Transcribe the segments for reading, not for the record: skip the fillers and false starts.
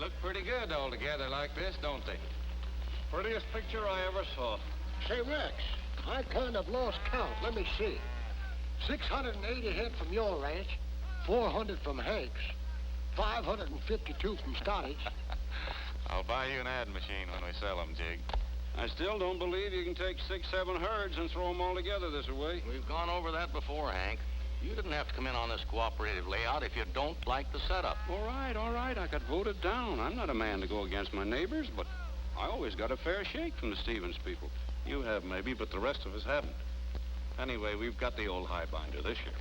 look pretty good all together like this, don't they? Prettiest picture I ever saw. Say, Rex, I kind of lost count. Let me see. 680 head from your ranch, 400 from Hank's, 552 from Stoddard's. I'll buy you an ad machine when we sell them, Jig. I still don't believe you can take 6, 7 herds and throw them all together this way. We've gone over that before, Hank. You didn't have to come in on this cooperative layout if you don't like the setup. All right. I got voted down. I'm not a man to go against my neighbors, but I always got a fair shake from the Stevens people. You have maybe, but the rest of us haven't. Anyway, we've got the old high binder this year.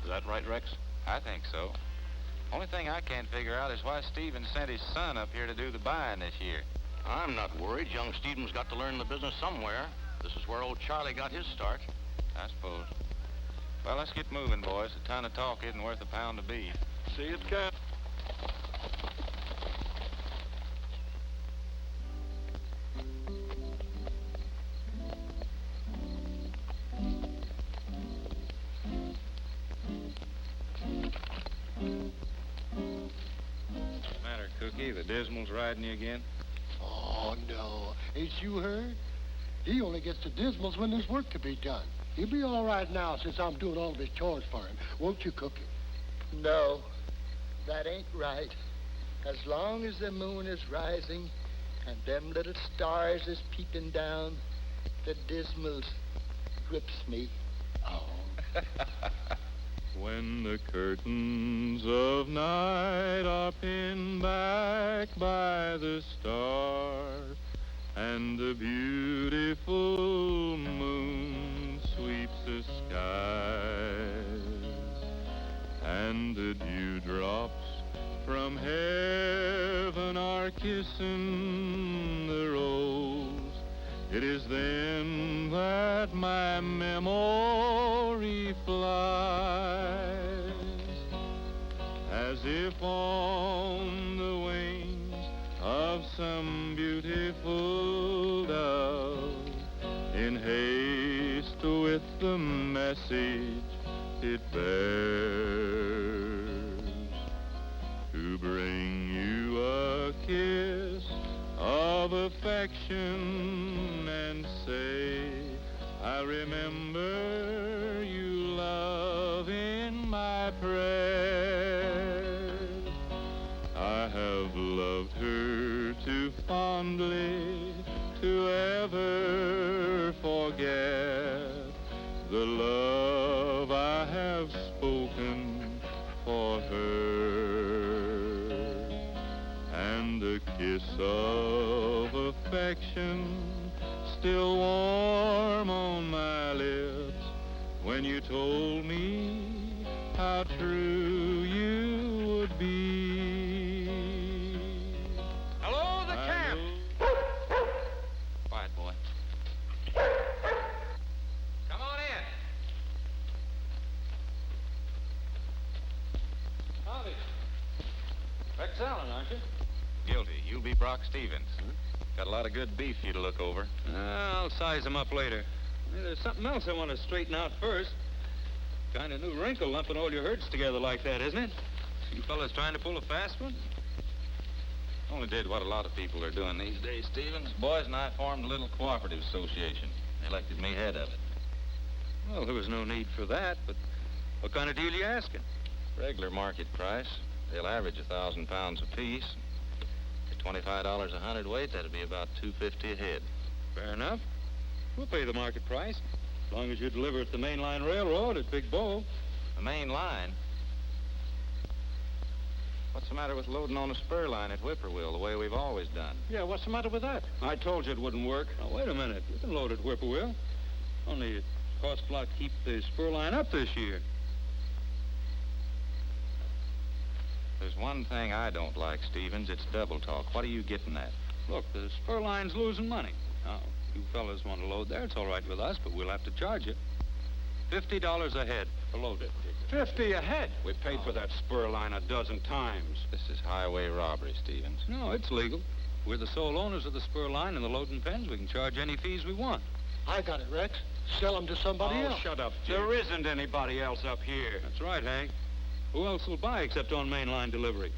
Is that right, Rex? I think so. Only thing I can't figure out is why Stevens sent his son up here to do the buying this year. I'm not worried. Young Stevens got to learn the business somewhere. This is where old Charlie got his start. I suppose. Well, let's get moving, boys. A ton of talk isn't worth a pound of beef. See it, Cap? What's the matter, Cookie? The Dismal's riding you again? Oh, no. Ain't you heard? He only gets the Dismals when there's work to be done. He'll be all right now since I'm doing all of his chores for him. Won't you, Cookie? No, that ain't right. As long as the moon is rising and them little stars is peeping down, the Dismals grips me. Oh. When the curtains of night are pinned back by the stars and the beautiful moon sweeps the skies and the dewdrops from heaven are kissing the rose, it is then that my memory flies as if on the wings of some beautiful dove in haste with the message it bears to bring you a kiss of affection and say, I remember you, love, in my prayers. I have loved her too fondly to ever forget the love I have spoken for her, and the kiss of affection still warm on my lips when you told me how true you would be. Hello, the camp! Quiet, boy. Come on in. Howdy. Rex Allen, aren't you? Guilty. You'll be Brock Stevens. Got a lot of good beef for you to look over. I'll size him up later. There's something else I want to straighten out first. Kind of new wrinkle lumping all your herds together like that, isn't it? You fellas trying to pull a fast one? Only did what a lot of people are doing these days, Stevens. Boys and I formed a little cooperative association. They elected me head of it. Well, there was no need for that, but what kind of deal you asking? Regular market price. They'll average 1,000 pounds apiece. At $25 a hundredweight, that'd be about $2.50 a head. Fair enough. We'll pay the market price, as long as you deliver at the main line railroad at Big Bull. The main line? What's the matter with loading on a spur line at Whippoorwill, the way we've always done? Yeah, what's the matter with that? I told you it wouldn't work. Now, wait a minute. You can load at Whippoorwill. Only it costs a lot to keep the spur line up this year. There's one thing I don't like, Stevens. It's double talk. What are you getting at? Look, the spur line's losing money. Now, if you fellas want to load there, it's all right with us, but we'll have to charge you $50 a head to load it. 50 a head. We paid for that spur line a dozen times. This is highway robbery, Stevens. No, it's legal. We're the sole owners of the spur line and the loading pens. We can charge any fees we want. I got it, Rex. Sell them to somebody else. Shut up, Jim. There isn't anybody else up here. That's right, Hank. Who else will buy except on mainline delivery?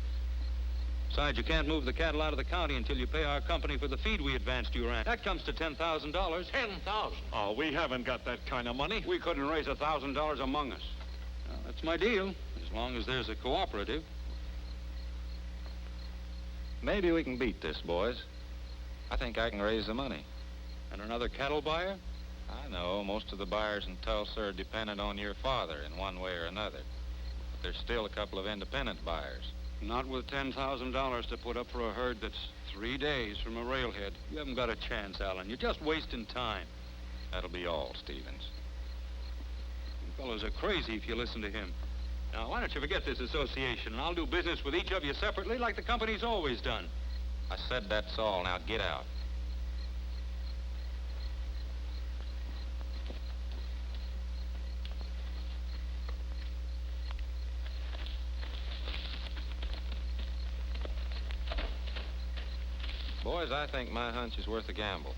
Besides, you can't move the cattle out of the county until you pay our company for the feed we advanced to your ranch. That comes to $10,000. 10,000. Oh, we haven't got that kind of money. We couldn't raise $1,000 among us. Well, that's my deal, as long as there's a cooperative. Maybe we can beat this, boys. I think I can raise the money. And another cattle buyer? I know most of the buyers in Tulsa are dependent on your father in one way or another. But there's still a couple of independent buyers. Not with $10,000 to put up for a herd that's 3 days from a railhead. You haven't got a chance, Alan. You're just wasting time. That'll be all, Stevens. You fellows are crazy if you listen to him. Now, why don't you forget this association, and I'll do business with each of you separately like the company's always done. I said that's all. Now get out. Boys, I think my hunch is worth a gamble.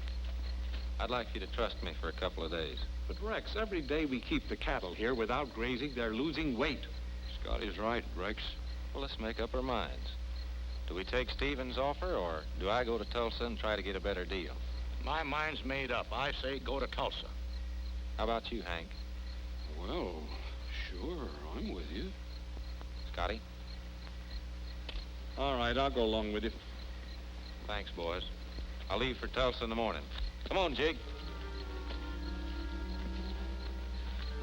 I'd like you to trust me for a couple of days. But, Rex, every day we keep the cattle here without grazing, they're losing weight. Scotty's right, Rex. Well, let's make up our minds. Do we take Stevens' offer, or do I go to Tulsa and try to get a better deal? My mind's made up. I say go to Tulsa. How about you, Hank? Well, sure, I'm with you. Scotty? All right, I'll go along with you. Thanks, boys. I'll leave for Tulsa in the morning. Come on, Jig.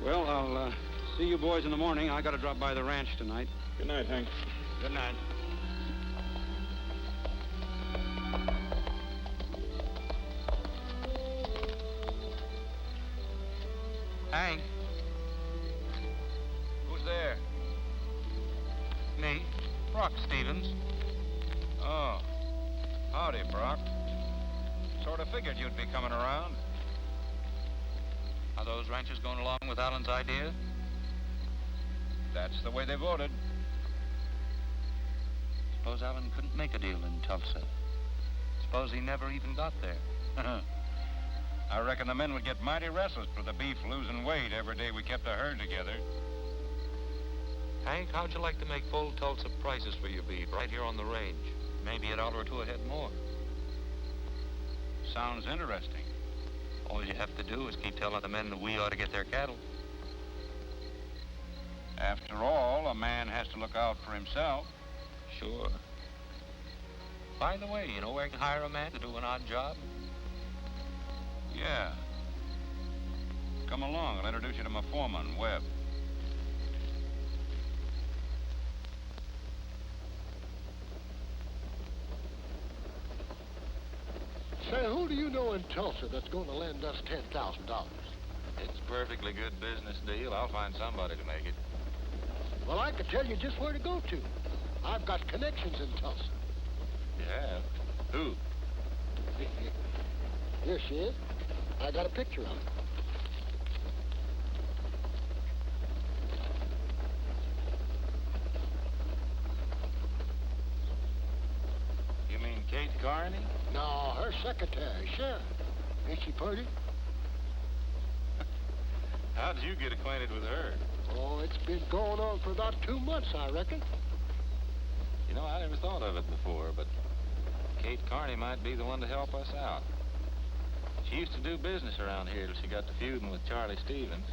Well, I'll see you boys in the morning. I gotta drop by the ranch tonight. Good night, Hank. Good night. Hank? Who's there? Me, Brock Stevens. Oh. Howdy, Brock. Sort of figured you'd be coming around. Are those ranchers going along with Alan's idea? That's the way they voted. Suppose Alan couldn't make a deal in Tulsa. Suppose he never even got there. I reckon the men would get mighty restless for the beef losing weight every day we kept the herd together. Hank, how'd you like to make full Tulsa prices for your beef right here on the range? Maybe $1 or $2 a head more. Sounds interesting. All you have to do is keep telling the men that we ought to get their cattle. After all, a man has to look out for himself. Sure. By the way, you know where I can hire a man to do an odd job? Yeah. Come along, I'll introduce you to my foreman, Webb. Say, who do you know in Tulsa that's going to lend us $10,000? It's a perfectly good business deal. I'll find somebody to make it. Well, I could tell you just where to go to. I've got connections in Tulsa. You have? Who? Here she is. I got a picture of her. You mean Kate Carney? No, her secretary, Sharon. Ain't she pretty? How'd you get acquainted with her? Oh, it's been going on for about 2 months, I reckon. You know, I never thought of it before, but Kate Carney might be the one to help us out. She used to do business around here till she got to feuding with Charlie Stevens.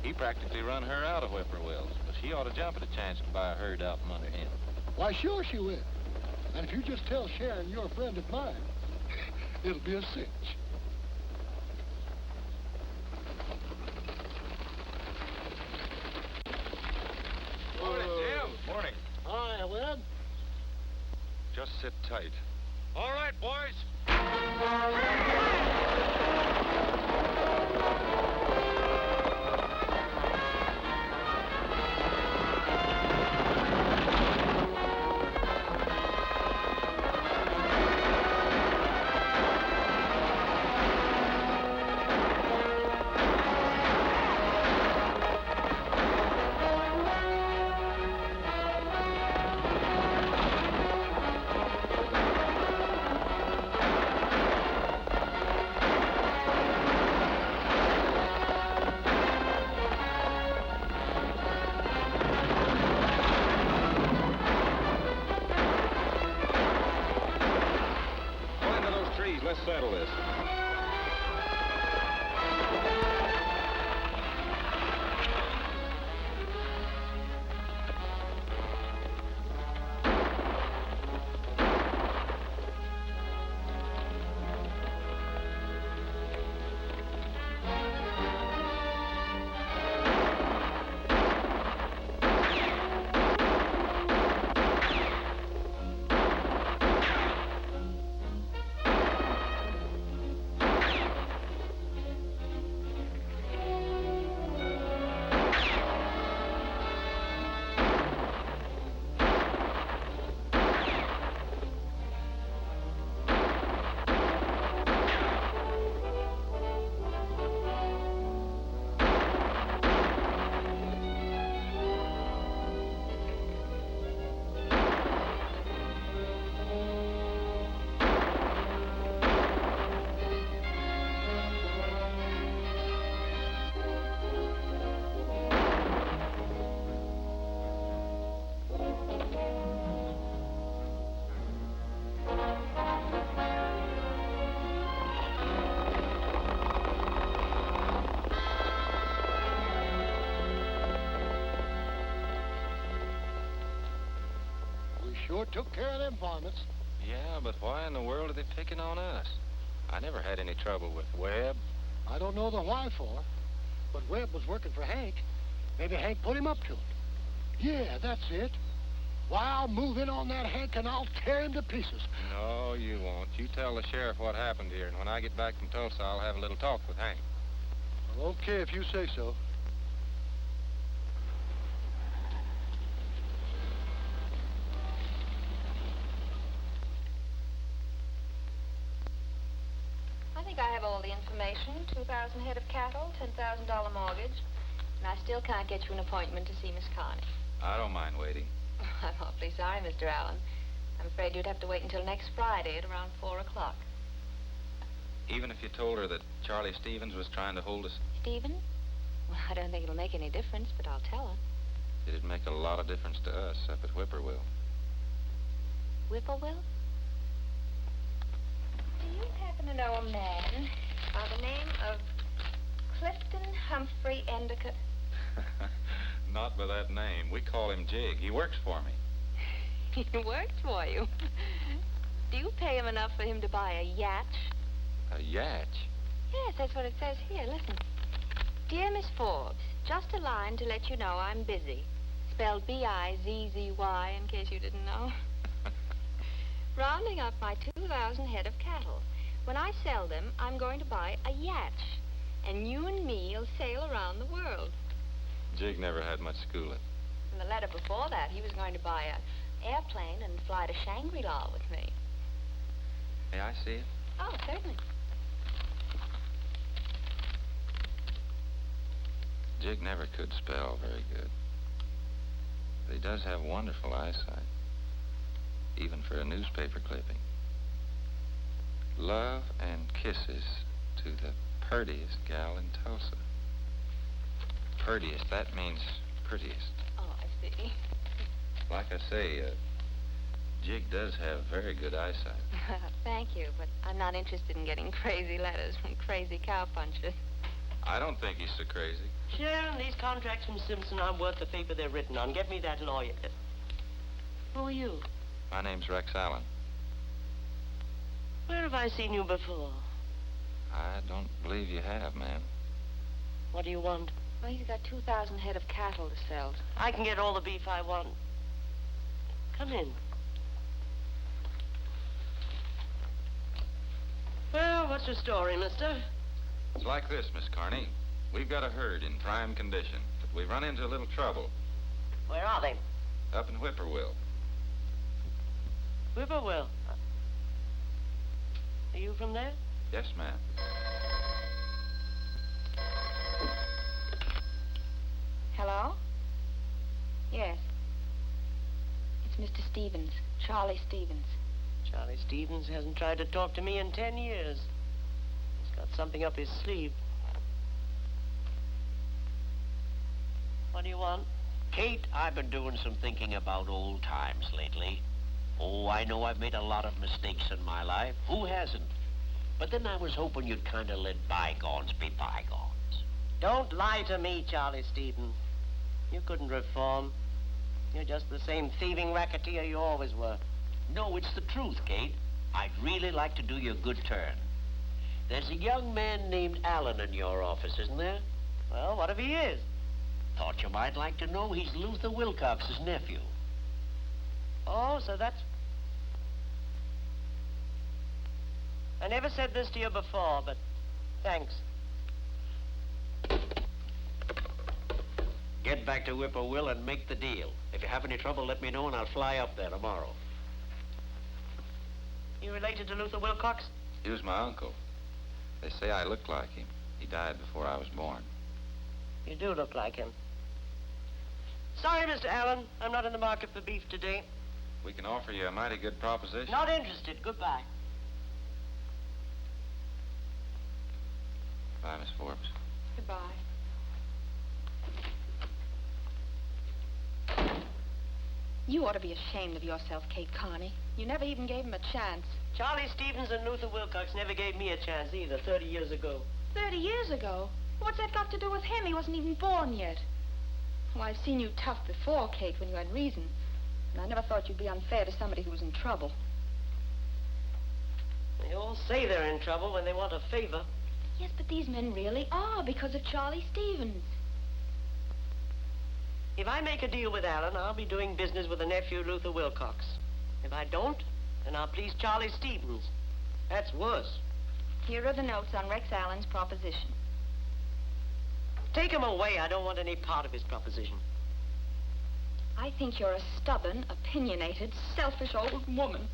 He practically run her out of Whippoorwills, but she ought to jump at a chance to buy a herd out from under him. Why, sure she will. And if you just tell Sharon you're a friend of mine, it'll be a cinch. Morning, Jim. Morning. Hi, Webb. Just sit tight. All right, boys. sure took care of them varmints. Yeah, but why in the world are they picking on us? I never had any trouble with Webb. I don't know the why for, but Webb was working for Hank. Maybe Hank put him up to it. Yeah, that's it. Why, I'll move in on that Hank and I'll tear him to pieces. No, you won't. You tell the sheriff what happened here, and when I get back from Tulsa, I'll have a little talk with Hank. Well, okay, if you say so. I think I have all the information. 2,000 head of cattle, $10,000 mortgage. And I still can't get you an appointment to see Miss Carney. I don't mind waiting. I'm awfully sorry, Mr. Allen. I'm afraid you'd have to wait until next Friday at around 4 o'clock. Even if you told her that Charlie Stevens was trying to hold us? Stephen? Well, I don't think it'll make any difference, but I'll tell her. It'd make a lot of difference to us up at Whippoorwill. Whippoorwill? Do you happen to know a man by the name of Clifton Humphrey Endicott? Not by that name. We call him Jig. He works for me. He works for you? Do you pay him enough for him to buy a yacht? A yacht? Yes, that's what it says here. Listen. Dear Miss Forbes, just a line to let you know I'm busy. Spelled B-I-Z-Z-Y, in case you didn't know. Rounding up my 2,000 head of cattle. When I sell them, I'm going to buy a yacht. And you and me'll sail around the world. Jig never had much schooling. In the letter before that, he was going to buy an airplane and fly to Shangri-La with me. May I see it? Oh, certainly. Jig never could spell very good. But he does have wonderful eyesight. Even for a newspaper clipping. Love and kisses to the purtiest gal in Tulsa. Purtiest, that means prettiest. Oh, I see. Like I say, Jig does have very good eyesight. Thank you, but I'm not interested in getting crazy letters from crazy cowpunchers. I don't think he's so crazy. Sharon, these contracts from Simpson aren't worth the paper they're written on. Get me that lawyer. Who are you? My name's Rex Allen. Where have I seen you before? I don't believe you have, ma'am. What do you want? Well, he's got 2,000 head of cattle to sell. I can get all the beef I want. Come in. Well, what's your story, mister? It's like this, Miss Carney. We've got a herd in prime condition, but we've run into a little trouble. Where are they? Up in Whippoorwill. Whippoorwill. Are you from there? Yes, ma'am. Hello? Yes. It's Mr. Stevens, Charlie Stevens. Charlie Stevens hasn't tried to talk to me in 10 years. He's got something up his sleeve. What do you want? Kate, I've been doing some thinking about old times lately. Oh, I know I've made a lot of mistakes in my life. Who hasn't? But then I was hoping you'd kind of let bygones be bygones. Don't lie to me, Charlie Stevens. You couldn't reform. You're just the same thieving racketeer you always were. No, it's the truth, Kate. I'd really like to do you a good turn. There's a young man named Allen in your office, isn't there? Well, what if he is? Thought you might like to know he's Luther Wilcox's nephew. Oh, so that's... I never said this to you before, but thanks. Get back to Whippoorwill and make the deal. If you have any trouble, let me know and I'll fly up there tomorrow. You related to Luther Wilcox? He was my uncle. They say I look like him. He died before I was born. You do look like him. Sorry, Mr. Allen. I'm not in the market for beef today. We can offer you a mighty good proposition. Not interested. Goodbye. Bye, Miss Forbes. Goodbye. You ought to be ashamed of yourself, Kate Carney. You never even gave him a chance. Charlie Stevens and Luther Wilcox never gave me a chance either, 30 years ago. 30 years ago? What's that got to do with him? He wasn't even born yet. Oh, I've seen you tough before, Kate, when you had reason. And I never thought you'd be unfair to somebody who was in trouble. They all say they're in trouble when they want a favor. Yes, but these men really are because of Charlie Stevens. If I make a deal with Allen, I'll be doing business with the nephew, Luther Wilcox. If I don't, then I'll please Charlie Stevens. That's worse. Here are the notes on Rex Allen's proposition. Take him away. I don't want any part of his proposition. I think you're a stubborn, opinionated, selfish old woman.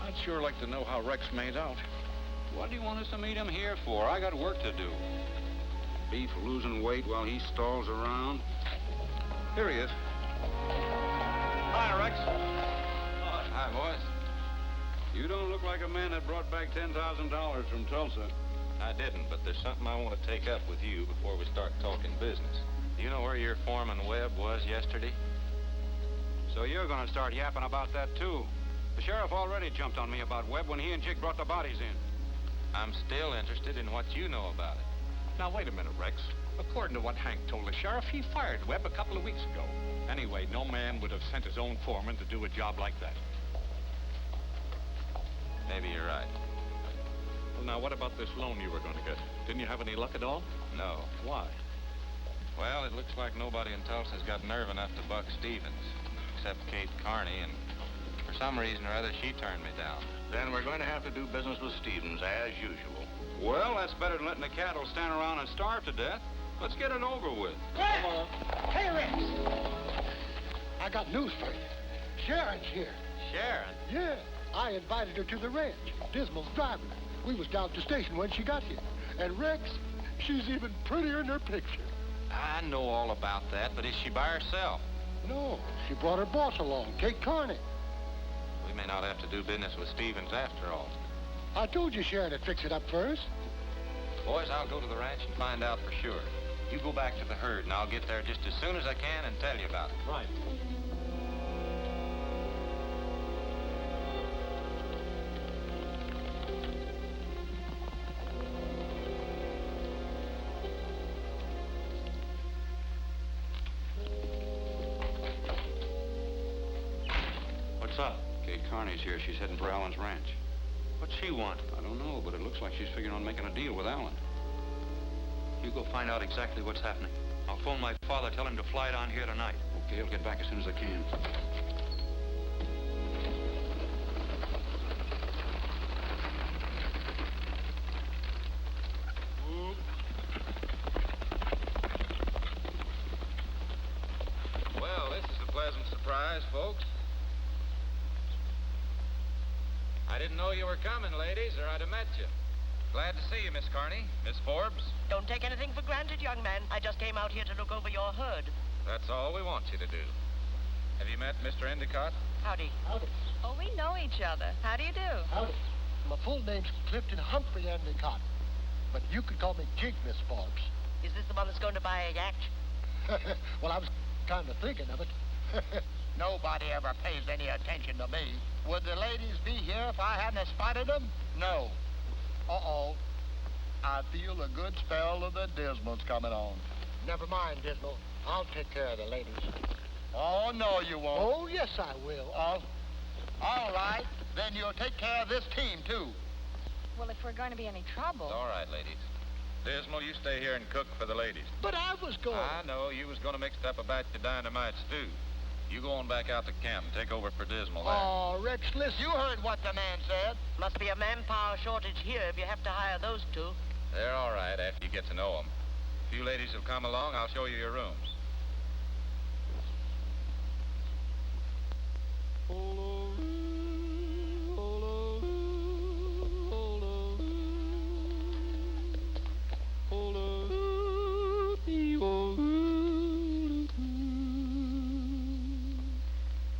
I'd sure like to know how Rex made out. What do you want us to meet him here for? I got work to do. Beef losing weight while he stalls around. Here he is. Hi, Rex. Hi, boys. You don't look like a man that brought back $10,000 from Tulsa. I didn't, but there's something I want to take up with you before we start talking business. Do you know where your foreman Webb was yesterday? So you're going to start yapping about that, too. The sheriff already jumped on me about Webb when he and Jig brought the bodies in. I'm still interested in what you know about it. Now, wait a minute, Rex. According to what Hank told the sheriff, he fired Webb a couple of weeks ago. Anyway, no man would have sent his own foreman to do a job like that. Maybe you're right. Well, now, what about this loan you were going to get? Didn't you have any luck at all? No. Why? Well, it looks like nobody in Tulsa's got nerve enough to buck Stevens, except Kate Carney, and for some reason or other, she turned me down. Then we're going to have to do business with Stevens, as usual. Well, that's better than letting the cattle stand around and starve to death. Let's get it over with. Come on. Hey, Rex. I got news for you. Sharon's here. Sharon? Yeah. I invited her to the ranch. Dismal's driving her. We was down at the station when she got here. And Rex, she's even prettier in her picture. I know all about that, but is she by herself? No, she brought her boss along, Kate Carney. We may not have to do business with Stevens after all. I told you Sharon would fix it up first. Boys, I'll go to the ranch and find out for sure. You go back to the herd, and I'll get there just as soon as I can and tell you about it. Right. What's up? Kate Carney's here. She's heading for Allen's ranch. What's she want? I don't know, but it looks like she's figuring on making a deal with Allen. You go find out exactly what's happening. I'll phone my father, tell him to fly down here tonight. Okay, I'll get back as soon as I can. Well, this is a pleasant surprise, folks. I didn't know you were coming, ladies, or I'd have met you. Glad to see you, Miss Carney. Miss Forbes. Don't take anything for granted, young man. I just came out here to look over your herd. That's all we want you to do. Have you met Mr. Endicott? Howdy. Howdy. Oh, we know each other. How do you do? Howdy. My full name's Clifton Humphrey Endicott. But you could call me Jig, Miss Forbes. Is this the one that's going to buy a yak? Well, I was kind of thinking of it. Nobody ever pays any attention to me. Would the ladies be here if I hadn't spotted them? No. Uh-oh. I feel a good spell of the Dismals coming on. Never mind, Dismal. I'll take care of the ladies. Oh, no, you won't. Oh, yes, I will. Oh, all right. Then you'll take care of this team, too. Well, if we're going to be any trouble... All right, ladies. Dismal, you stay here and cook for the ladies. But I was going... I know. You was going to mix up a batch of dynamite stew. You go on back out to camp and take over for Dismal there. Oh, Rex, listen. You heard what the man said. Must be a manpower shortage here if you have to hire those two. They're all right after you get to know them. If you ladies will come along, I'll show you your rooms.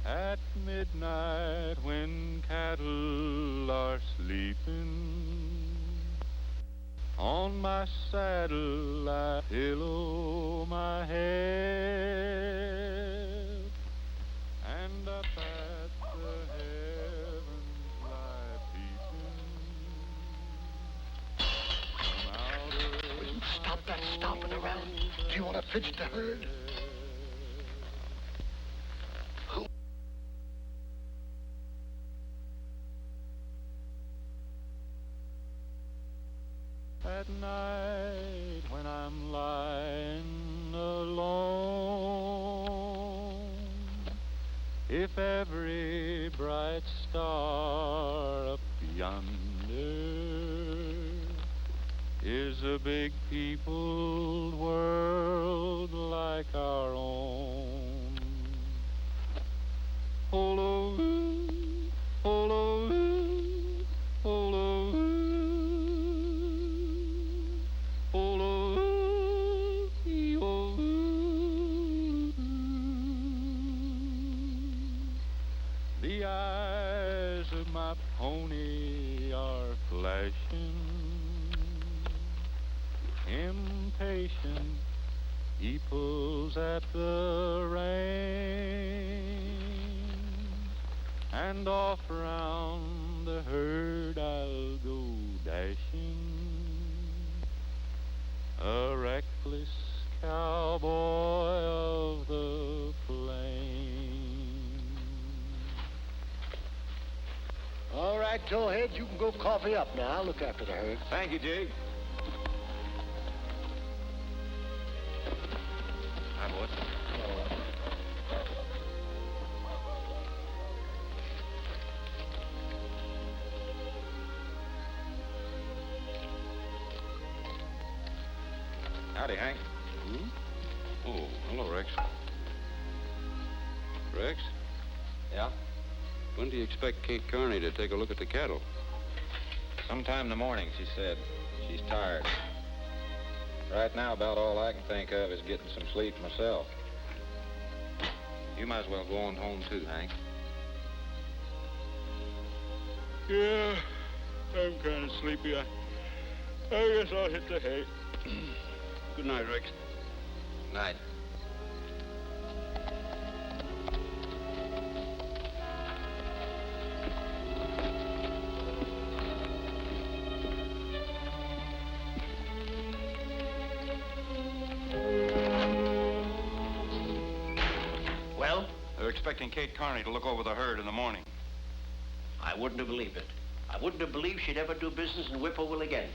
At midnight when cattle are sleeping, on my saddle I pillow my head. up at the heavens lie peeping. Will you stop that stomping around? Do you want to fidget the herd? At night when I'm lying alone, if every bright star up yonder is a big peopled world like our own. Holo-oo, holo-oo, holo-oo, holo-oo, ee-oh-oo. The eyes of my pony are flashing. Impatient, he pulls at the reins, and off round the herd I'll go dashing, a reckless cowboy of the plains. All right, towhead, you can go coffee up now. I'll look after the herd. Thank you, Jig. Hi, boys. Howdy, Hank. Oh, hello, Rex. Rex? Yeah? When do you expect Kate Carney to take a look at the cattle? Sometime in the morning, she said. She's tired. Right now, about all I can think of is getting some sleep myself. You might as well go on home, too, Hank. Yeah, I'm kind of sleepy. I guess I'll hit the hay. Good night, Rex. Night. Well? They're expecting Kate Carney to look over the herd in the morning. I wouldn't have believed it. I wouldn't have believed she'd ever do business in Whippoorwill again.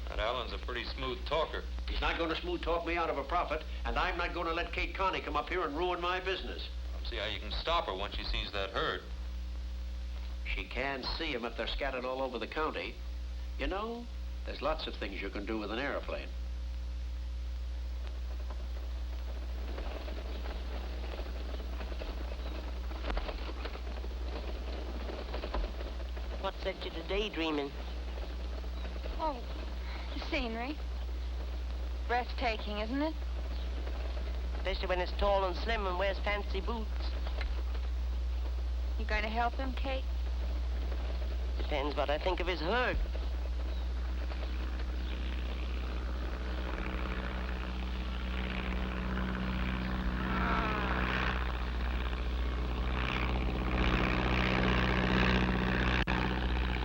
That Allen's a pretty smooth talker. He's not going to smooth talk me out of a profit, and I'm not going to let Kate Carney come up here and ruin my business. I don't see how you can stop her once she sees that herd. She can see 'em if they're scattered all over the county. You know, there's lots of things you can do with an airplane. What set you to daydreaming? Oh, the scenery. Breathtaking, isn't it? Especially when it's tall and slim and wears fancy boots. You going to help him, Kate? Depends what I think of his herd.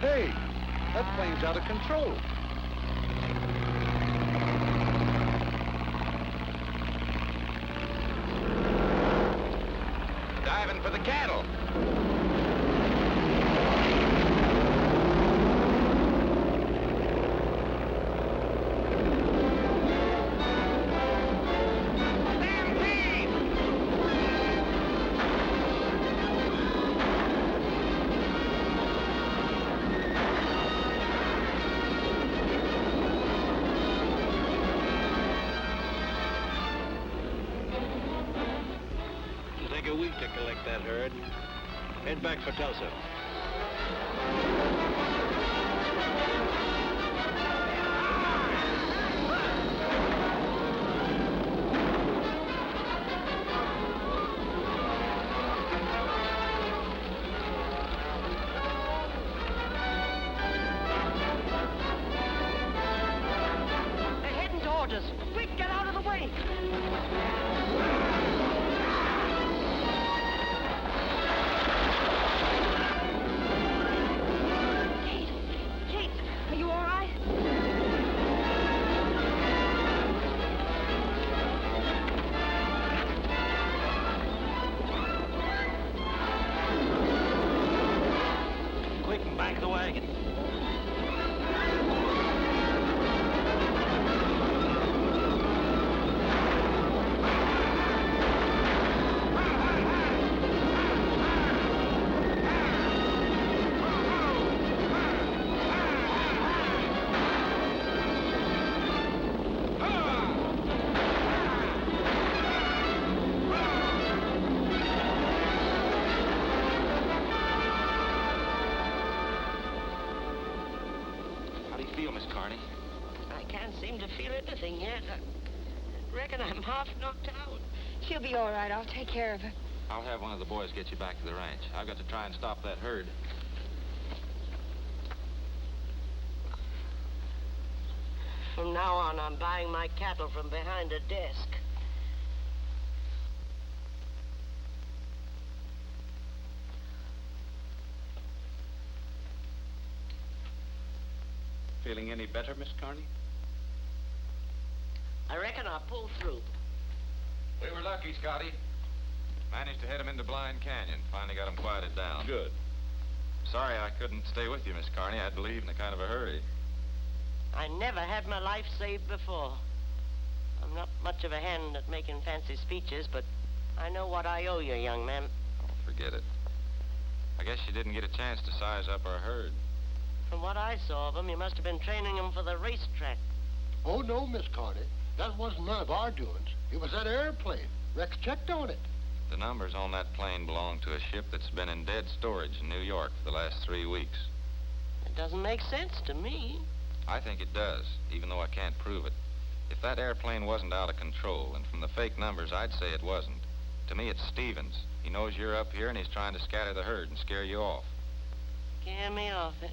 Hey, that plane's out of control. Diving for the cattle. To collect that herd. Head back for Tulsa. They're heading towards us. Quick, get out of the way. Carney? I can't seem to feel anything yet. I reckon I'm half knocked out. She'll be all right. I'll take care of her. I'll have one of the boys get you back to the ranch. I've got to try and stop that herd. From now on, I'm buying my cattle from behind a desk. Feeling any better, Miss Carney? I reckon I'll pull through. We were lucky, Scotty. Managed to head him into Blind Canyon. Finally got him quieted down. Good. Sorry I couldn't stay with you, Miss Carney. I'd leave in a kind of a hurry. I never had my life saved before. I'm not much of a hand at making fancy speeches, but I know what I owe you, young man. Oh, forget it. I guess you didn't get a chance to size up our herd. From what I saw of them, you must have been training them for the racetrack. Oh, no, Miss Carney. That wasn't none of our doings. It was that airplane. Rex checked on it. The numbers on that plane belong to a ship that's been in dead storage in New York for the last 3 weeks. It doesn't make sense to me. I think it does, even though I can't prove it. If that airplane wasn't out of control, and from the fake numbers, I'd say it wasn't. To me, it's Stevens. He knows you're up here, and he's trying to scatter the herd and scare you off. Scare me off, eh?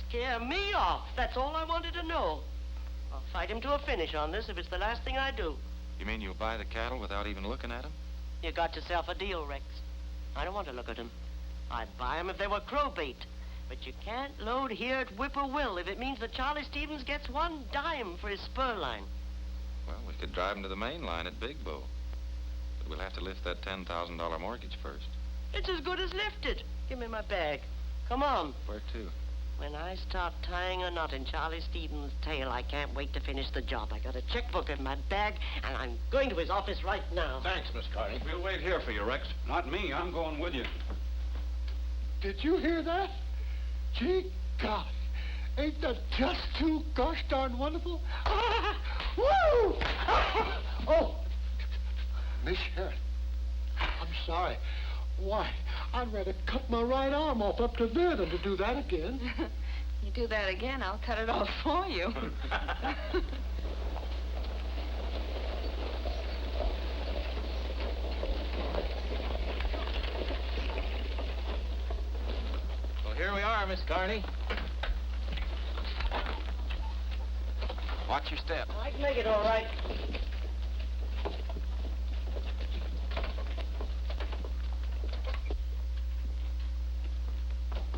Scare me off. That's all I wanted to know. I'll fight him to a finish on this if it's the last thing I do. You mean you'll buy the cattle without even looking at them? You got yourself a deal, Rex. I don't want to look at them. I'd buy them if they were crow bait. But you can't load here at Whippoorwill if it means that Charlie Stevens gets 1 dime for his spur line. Well, we could drive him to the main line at Big Bow. But we'll have to lift that $10,000 mortgage first. It's as good as lifted. Give me my bag. Come on. Where to? When I start tying a knot in Charlie Stevens' tail, I can't wait to finish the job. I got a checkbook in my bag, and I'm going to his office right now. Thanks, Miss Carney. We'll wait here for you, Rex. Not me. I'm going with you. Did you hear that? Gee, God, ain't that just too gosh darn wonderful? Ah, woo! Ah, oh, Miss Sheriff, I'm sorry. Why, I'd rather cut my right arm off up to there than to do that again. You do that again, I'll cut it off for you. Well, here we are, Miss Carney. Watch your step. I can make it all right.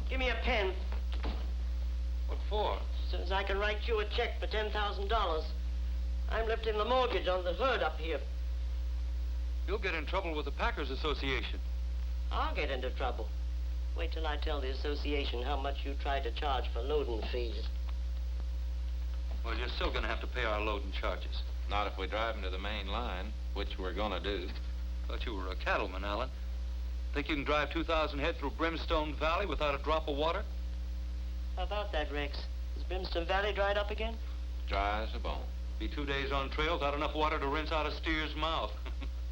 Give me a pen. What for? So as I can write you a check for $10,000. I'm lifting the mortgage on the herd up here. You'll get in trouble with the Packers Association. I'll get into trouble. Wait till I tell the association how much you tried to charge for loading fees. Well, you're still going to have to pay our loading charges. Not if we drive him to the main line, which we're gonna do. Thought you were a cattleman, Alan. Think you can drive 2,000 head through Brimstone Valley without a drop of water? How about that, Rex? Is Brimstone Valley dried up again? Dry as a bone. Be 2 days on trail without enough water to rinse out a steer's mouth.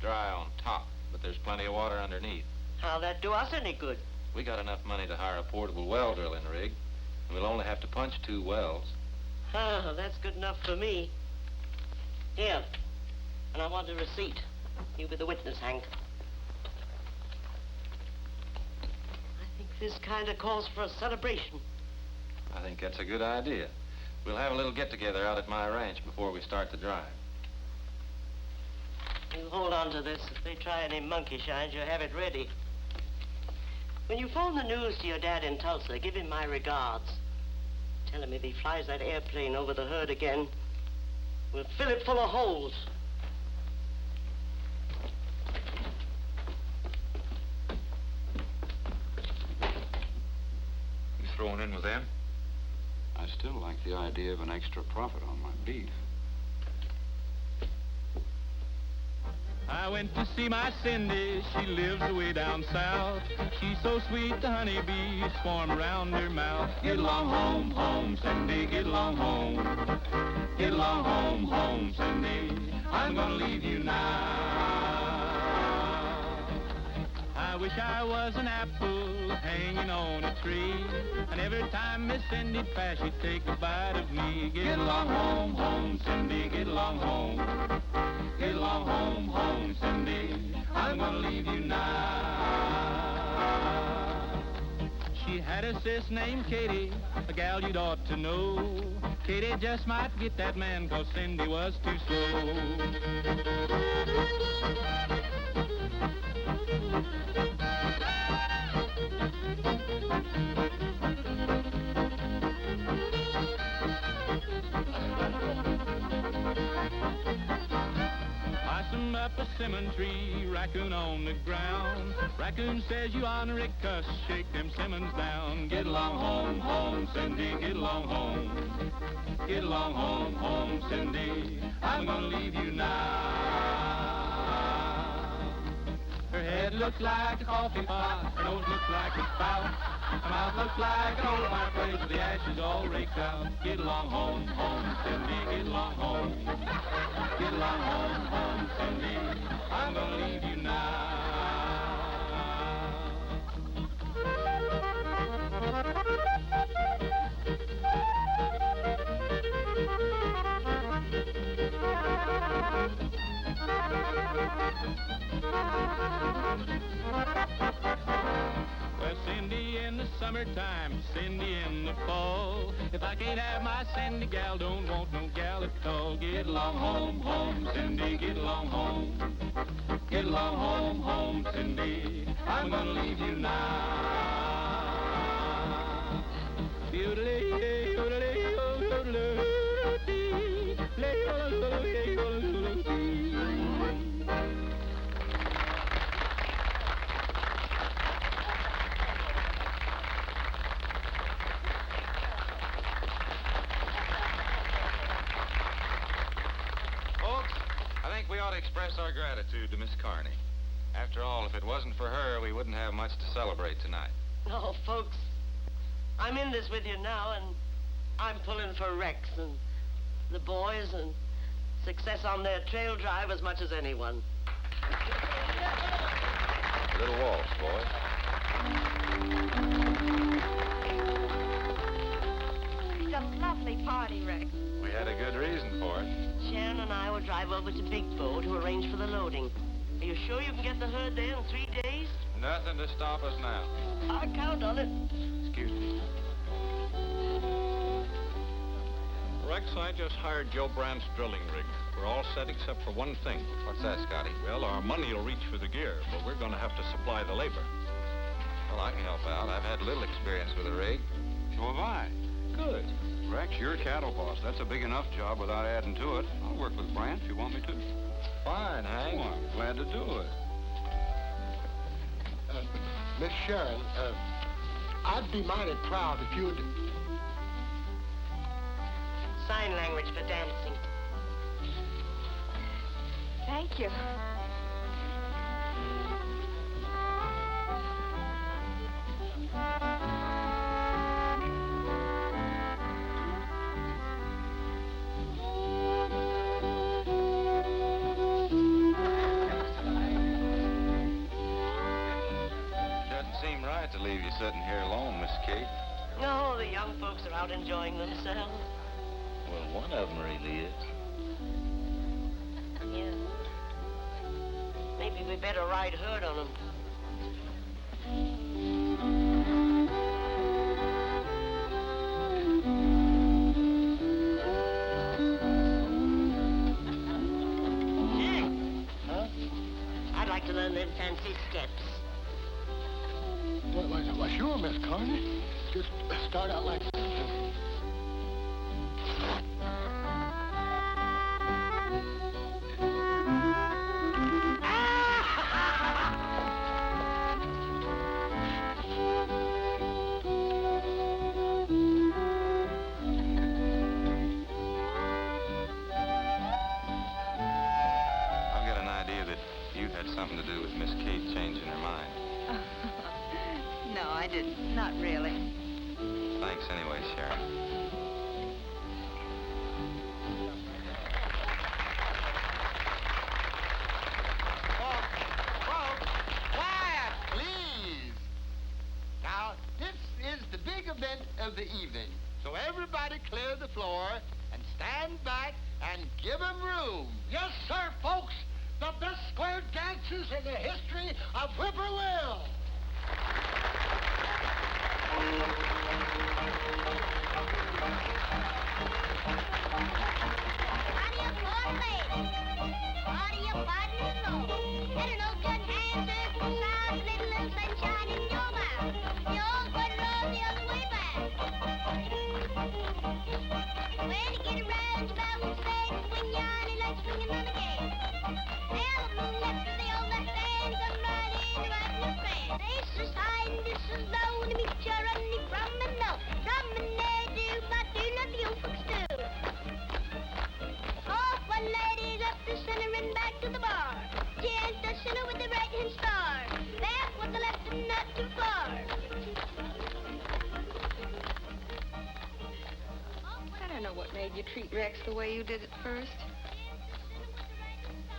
Dry on top, but there's plenty of water underneath. How'll that do us any good? We got enough money to hire a portable well drilling rig, and we'll only have to punch 2 wells. Oh, that's good enough for me. Here. And I want a receipt. You be the witness, Hank. I think this kind of calls for a celebration. I think that's a good idea. We'll have a little get-together out at my ranch before we start the drive. You hold on to this. If they try any monkey shines, you'll have it ready. When you phone the news to your dad in Tulsa, give him my regards. Tell him if he flies that airplane over the herd again, we'll fill it full of holes. You throwing in with them? I still like the idea of an extra profit on my beef. I went to see my Cindy, she lives away down south. She's so sweet, the honeybees swarm around her mouth. Get along home, home, Cindy, get along home. Get along home, home, Cindy, I'm gonna leave you now. I I wish I was an apple hanging on a tree. And every time Miss Cindy'd pass, she'd take a bite of me. Get along home, home, Cindy, get along home. Get along home, home, Cindy, I'm gonna leave you now. She had a sis named Katie, a gal you'd ought to know. Katie just might get that man, 'cause Cindy was too slow. Up a simmon tree, raccoon on the ground. Raccoon says you ornery cuss, shake them simmons down. Get along home, home, Cindy, get along home. Get along home, home, Cindy, I'm gonna leave you now. Her head looks like a coffee pot, her nose looks like a spout. Her mouth looks like an old fireplace with the ashes all raked out. Get along home, home, Cindy, get along home. Get along home, home, Cindy, I'm gonna leave you now. Well, Cindy in the summertime, Cindy in the fall. If I can't have my Cindy gal, don't want no gal at all. Get along home, home, Cindy, get along home. Get along home, home, Cindy, I'm gonna leave you now. We ought to express our gratitude to Miss Carney. After all, if it wasn't for her, we wouldn't have much to celebrate tonight. Oh, folks, I'm in this with you now, and I'm pulling for Rex and the boys and success on their trail drive as much as anyone. Little waltz, boys. It's a lovely party, Rex. We had a good reason for it. Sharon and I will drive over to Big Bow to arrange for the loading. Are you sure you can get the herd there in 3 days? Nothing to stop us now. I'll count on it. Excuse me. Rex, I just hired Joe Brandt's drilling rig. We're all set except for one thing. What's that, Scotty? Well, our money will reach for the gear, but we're going to have to supply the labor. Well, I can help out. I've had little experience with a rig. So have I. Good. Rex, you're a cattle boss. That's a big enough job without adding to it. I'll work with Brandt if you want me to. Fine, Hank. Oh, I'm glad to do it. Miss Sharon, I'd be mighty proud if you'd... Sign language for dancing. Thank you. To leave you sitting here alone, Miss Kate. No, the young folks are out enjoying themselves. Well, one of them really is. Yeah. Maybe we better ride herd on them. Jack! Huh? I'd like to learn them fancy steps. Well, sure, Miss Carney. Just start out like this. I've got an idea that you had something to do with Miss Kate changing her mind. No, I didn't. Not really. Thanks anyway. everybody clear the floor and stand back and give 'em room. Yes, sir, folks. The best square dances in the history of Whippoorwill. You treat Rex the way you did at first?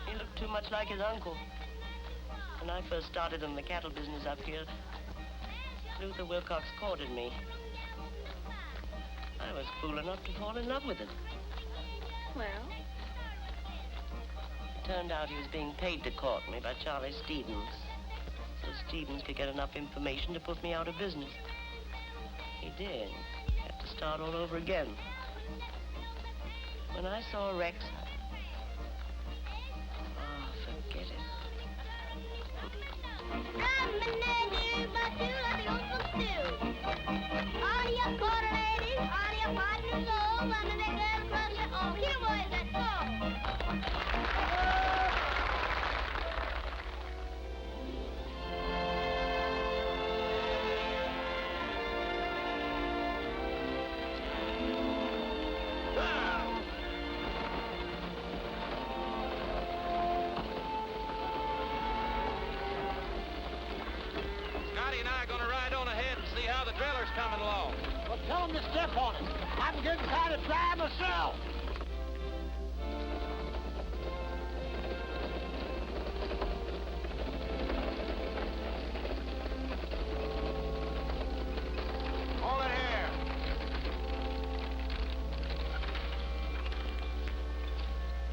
He looked too much like his uncle. When I first started in the cattle business up here, Luther Wilcox courted me. I was fool enough to fall in love with him. Well? It turned out he was being paid to court me by Charlie Stevens, so Stevens could get enough information to put me out of business. He did. Had to start all over again. When I saw Rex, forget it. Come and do my do like the old folks do. All your quarter ladies, all your partners, souls, I'm a big girl crusher. Oh, here, boys, that's all. Coming along. Well, tell them to step on it. I'm getting kind of dry myself. Hold it here.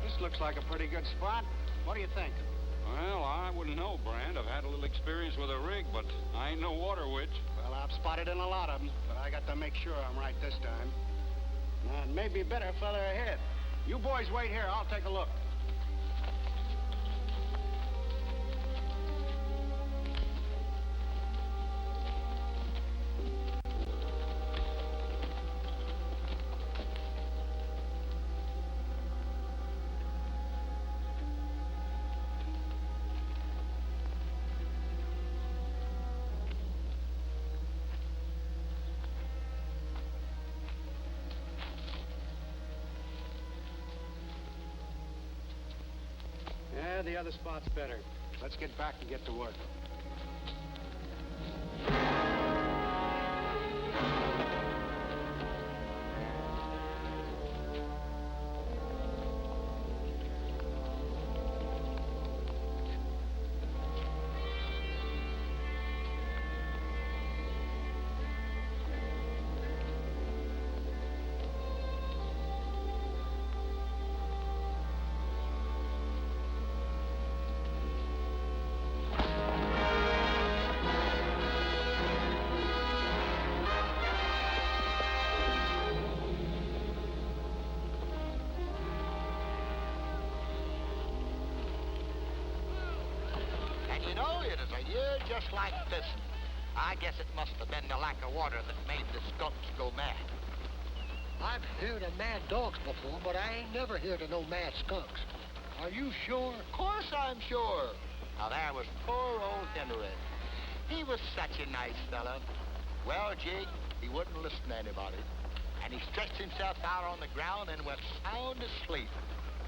This looks like a pretty good spot. What do you think? Well, I wouldn't know, Brand. I've had a little experience with a rig, but I ain't no water witch. Well, I've spotted in a lot of them, but I got to make sure I'm right this time. And maybe better further ahead. You boys wait here. I'll take a look. Yeah, the other spot's better. Let's get back and get to work. Just like this. I guess it must have been the lack of water that made the skunks go mad. I've heard of mad dogs before, but I ain't never heard of no mad skunks. Are you sure? Of course I'm sure. Now, there was poor old Emory. He was such a nice fellow. Well, Jake, he wouldn't listen to anybody. And he stretched himself out on the ground and went sound asleep.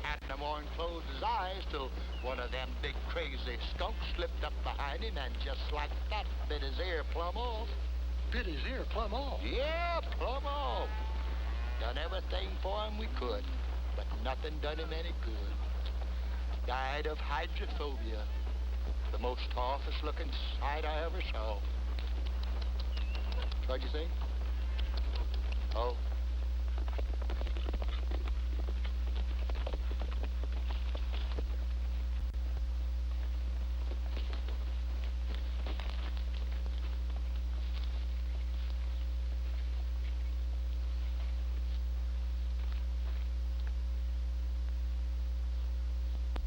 And in the morning closed his eyes till one of them big crazy skunks slipped up behind him and just like that bit his ear plumb off. Bit his ear plumb off? Yeah, plumb off. Done everything for him we could, but nothing done him any good. Died of hydrophobia. The most awful looking sight I ever saw. What'd you say? Oh,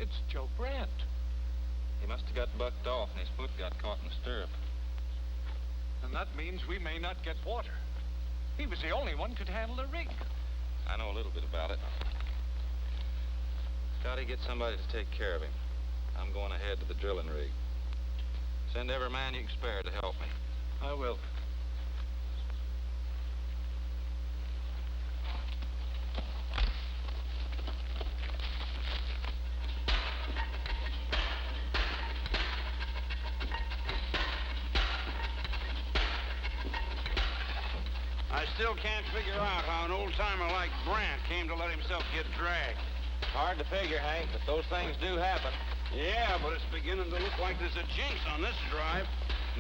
It's Joe Brandt. He must have got bucked off and his foot got caught in the stirrup. And that means we may not get water. He was the only one could handle the rig. I know a little bit about it. Scotty, get somebody to take care of him. I'm going ahead to the drilling rig. Send every man you can spare to help me. I will. I still can't figure out how an old-timer like Brandt came to let himself get dragged. Hard to figure, Hank, but those things do happen. Yeah, but it's beginning to look like there's a jinx on this drive.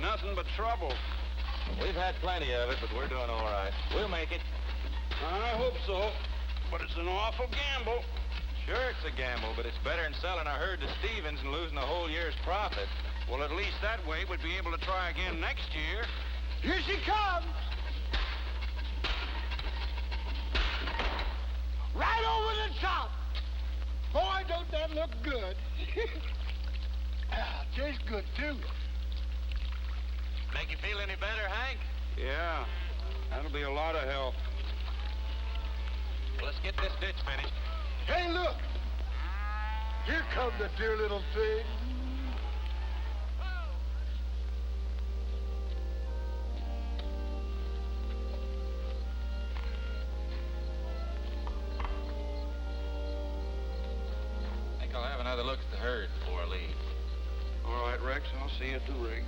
Nothing but trouble. We've had plenty of it, but we're doing all right. We'll make it. I hope so, but it's an awful gamble. Sure, it's a gamble, but it's better than selling our herd to Stevens and losing a whole year's profit. Well, at least that way we'd be able to try again next year. Here she comes! Right over the top! Boy, don't that look good. Tastes good, too. Make you feel any better, Hank? Yeah, that'll be a lot of help. Well, let's get this ditch finished. Hey, look! Here comes the dear little thing. I'll have another look at the herd before I leave. All right, Rex, I'll see you at the rig.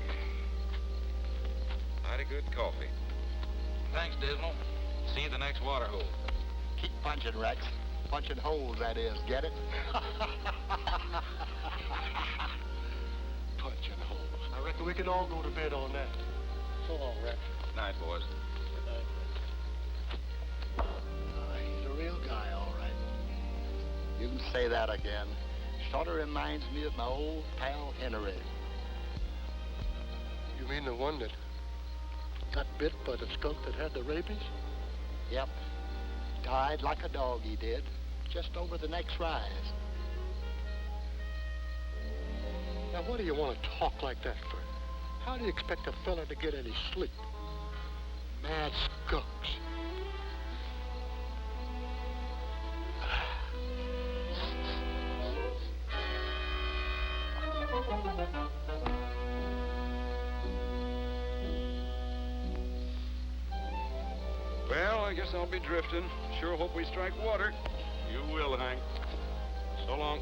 Mighty good coffee. Thanks, Dismal. See you at the next water hole. Keep punching, Rex. Punching holes, that is. Get it? Punching holes. I reckon we can all go to bed on that. So long, Rex. Night, boys. Good night. He's a real guy, all right. You can say that again. Sort of reminds me of my old pal Emory. You mean the one that got bit by the skunk that had the rabies? Yep. Died like a dog, he did. Just over the next rise. Now, what do you want to talk like that for? How do you expect a fella to get any sleep? Mad skunks. Well, I guess I'll be drifting. Sure hope we strike water. You will, Hank. So long.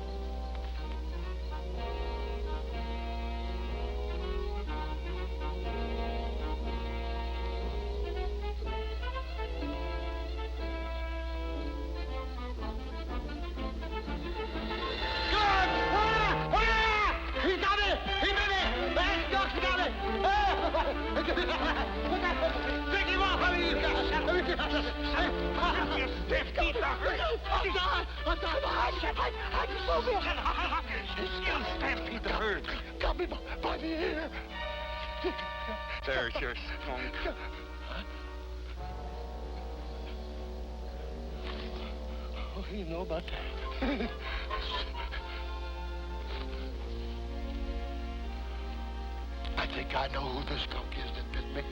Stampede the herd. Got me by the ear. There's your skunk. Oh, you know about that. I think I know who the skunk is that bit me.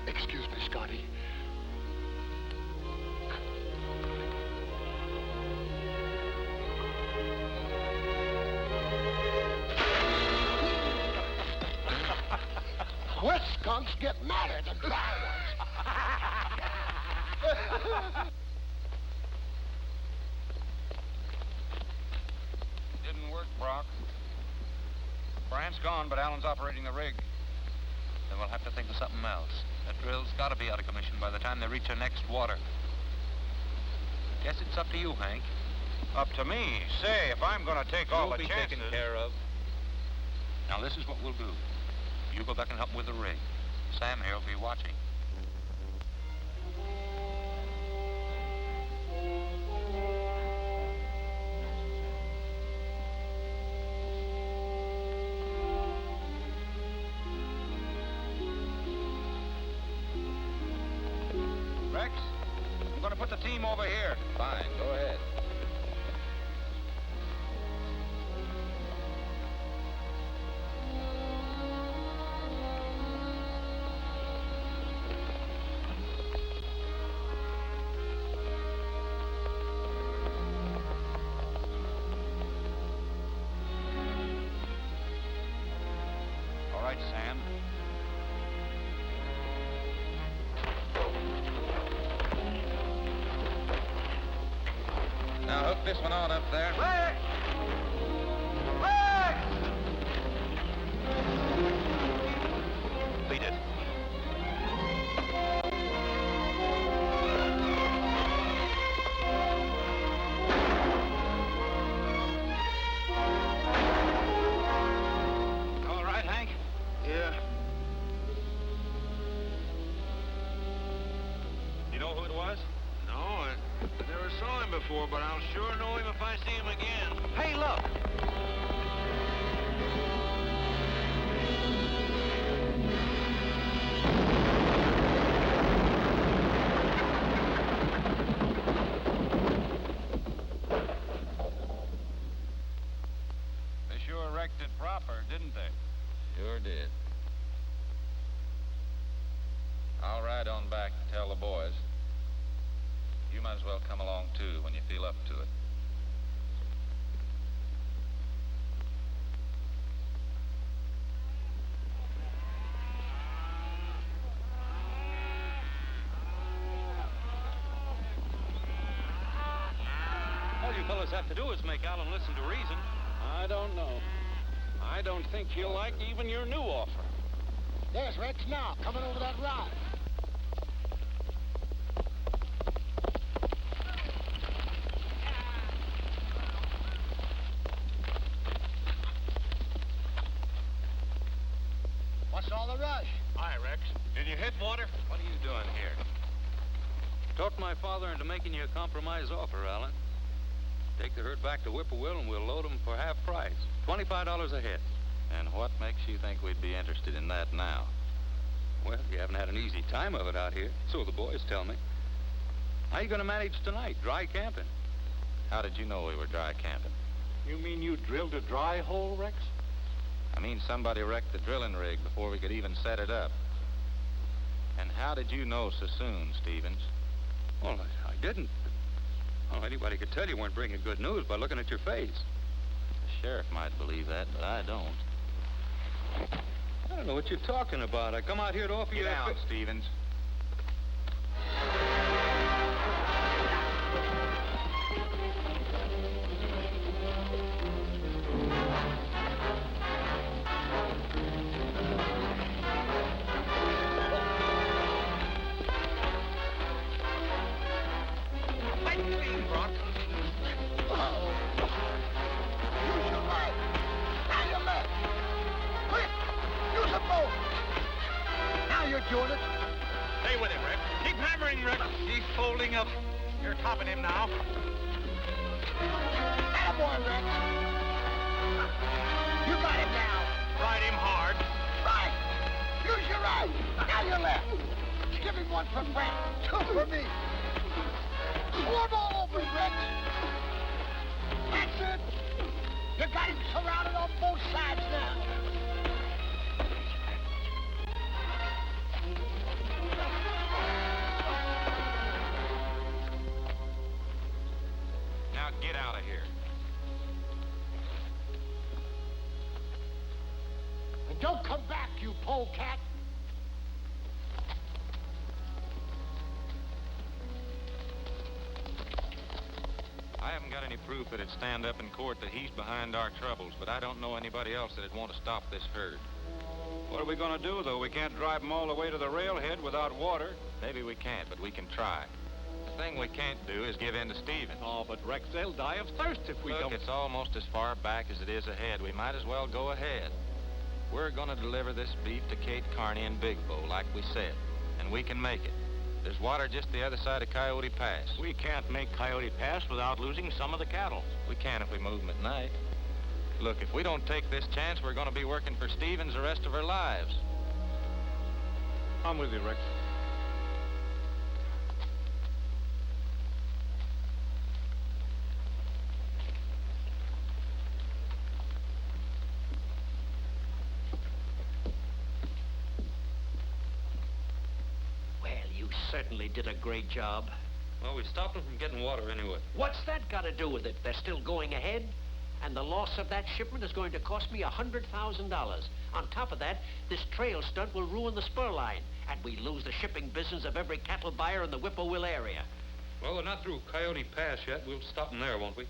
Excuse me, Scotty. Wet skunks get madder than dry ones. Didn't work, Brock. Brandt's gone, but Allen's operating the rig. Then we'll have to think of something else. That drill's got to be out of commission by the time they reach their next water. Guess it's up to you, Hank. Up to me. Say, if I'm going to take all the You'll be chances... taken care of. Now, this is what we'll do. You go back and help with the rig. Sam here will be watching. Rex, I'm going to put the team over here. Fine, go ahead. this one on up there. Rex! Rex! Beat it. All right, Hank? Yeah. You know who it was? No, I never saw him before, but I'll sure know him if I see him again. Hey, look! They sure wrecked it proper, didn't they? Sure did. I'll ride on back and tell the boys. You might as well come along, too, when you feel up to it. All you fellas have to do is make Alan listen to reason. I don't know. I don't think he'll like even your new offer. There's Rex now, coming over that ride. What's all the rush? Hi, Rex. Did you hit water? What are you doing here? Talked my father into making you a compromise offer, Alan. Take the herd back to Whippoorwill and we'll load them for half price. $25 a head. And what makes you think we'd be interested in that now? Well, you haven't had an easy time of it out here, so the boys tell me. How you going to manage tonight, dry camping? How did you know we were dry camping? You mean you drilled a dry hole, Rex? I mean, somebody wrecked the drilling rig before we could even set it up. And how did you know so soon, Stevens? Well, I didn't. Well, anybody could tell you weren't bringing good news by looking at your face. The sheriff might believe that, but I don't. I don't know what you're talking about. I come out here to offer you... Get down, Stevens. Doing it. Stay with him, Rex. Keep hammering, Rex. He's folding up. You're topping him now. Attaboy, Rex. You got him now. Ride him hard. Right. Use your right. Now your left. Give him one for Frank. Two for me. Pull him all over, Rex. That's it. You got him surrounded on both sides now. Get out of here. And don't come back, you polecat. I haven't got any proof that'd stand up in court that he's behind our troubles, but I don't know anybody else that'd want to stop this herd. What are we going to do, though? We can't drive them all the way to the railhead without water. Maybe we can't, but we can try. The thing we can't do is give in to Stevens. Oh, but Rex, they'll die of thirst if we Look, don't... it's almost as far back as it is ahead. We might as well go ahead. We're going to deliver this beef to Kate Kearney in Big Bow, like we said, and we can make it. There's water just the other side of Coyote Pass. We can't make Coyote Pass without losing some of the cattle. We can if we move them at night. Look, if we don't take this chance, we're going to be working for Stevens the rest of our lives. I'm with you, Rex. Certainly did a great job. Well, we stopped them from getting water anyway. What's that got to do with it? They're still going ahead, and the loss of that shipment is going to cost me $100,000. On top of that, this trail stunt will ruin the spur line, and we lose the shipping business of every cattle buyer in the Whippoorwill area. Well, we're not through Coyote Pass yet. We'll stop them there, won't we?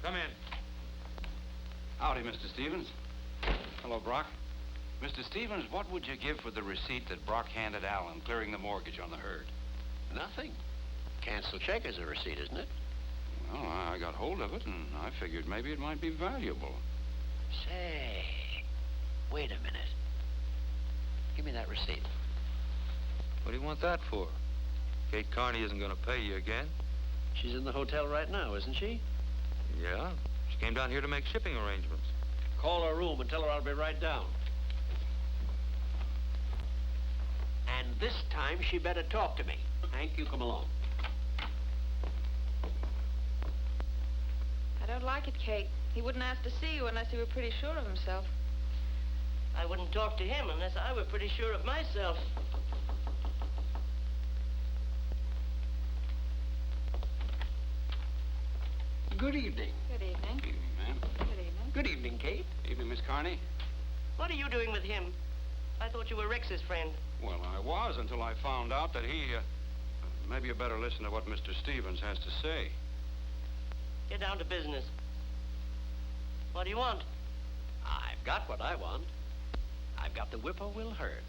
Come in. Howdy, Mr. Stevens. Hello, Brock. Mr. Stevens, what would you give for the receipt that Brock handed Allen clearing the mortgage on the herd? Nothing. Cancel check is a receipt, isn't it? Well, I got hold of it, and I figured maybe it might be valuable. Say, wait a minute. Give me that receipt. What do you want that for? Kate Carney isn't going to pay you again. She's in the hotel right now, isn't she? Yeah. She came down here to make shipping arrangements. Call her room and tell her I'll be right down. And this time she better talk to me. Hank, you come along. I don't like it, Kate. He wouldn't ask to see you unless he were pretty sure of himself. I wouldn't talk to him unless I were pretty sure of myself. Good evening. Good evening. Evening, ma'am. Good evening. Good evening, Kate. Evening, Miss Carney. What are you doing with him? I thought you were Rex's friend. Well, I was until I found out that he, maybe you better listen to what Mr. Stevens has to say. Get down to business. What do you want? I've got what I want. I've got the whippoorwill herd.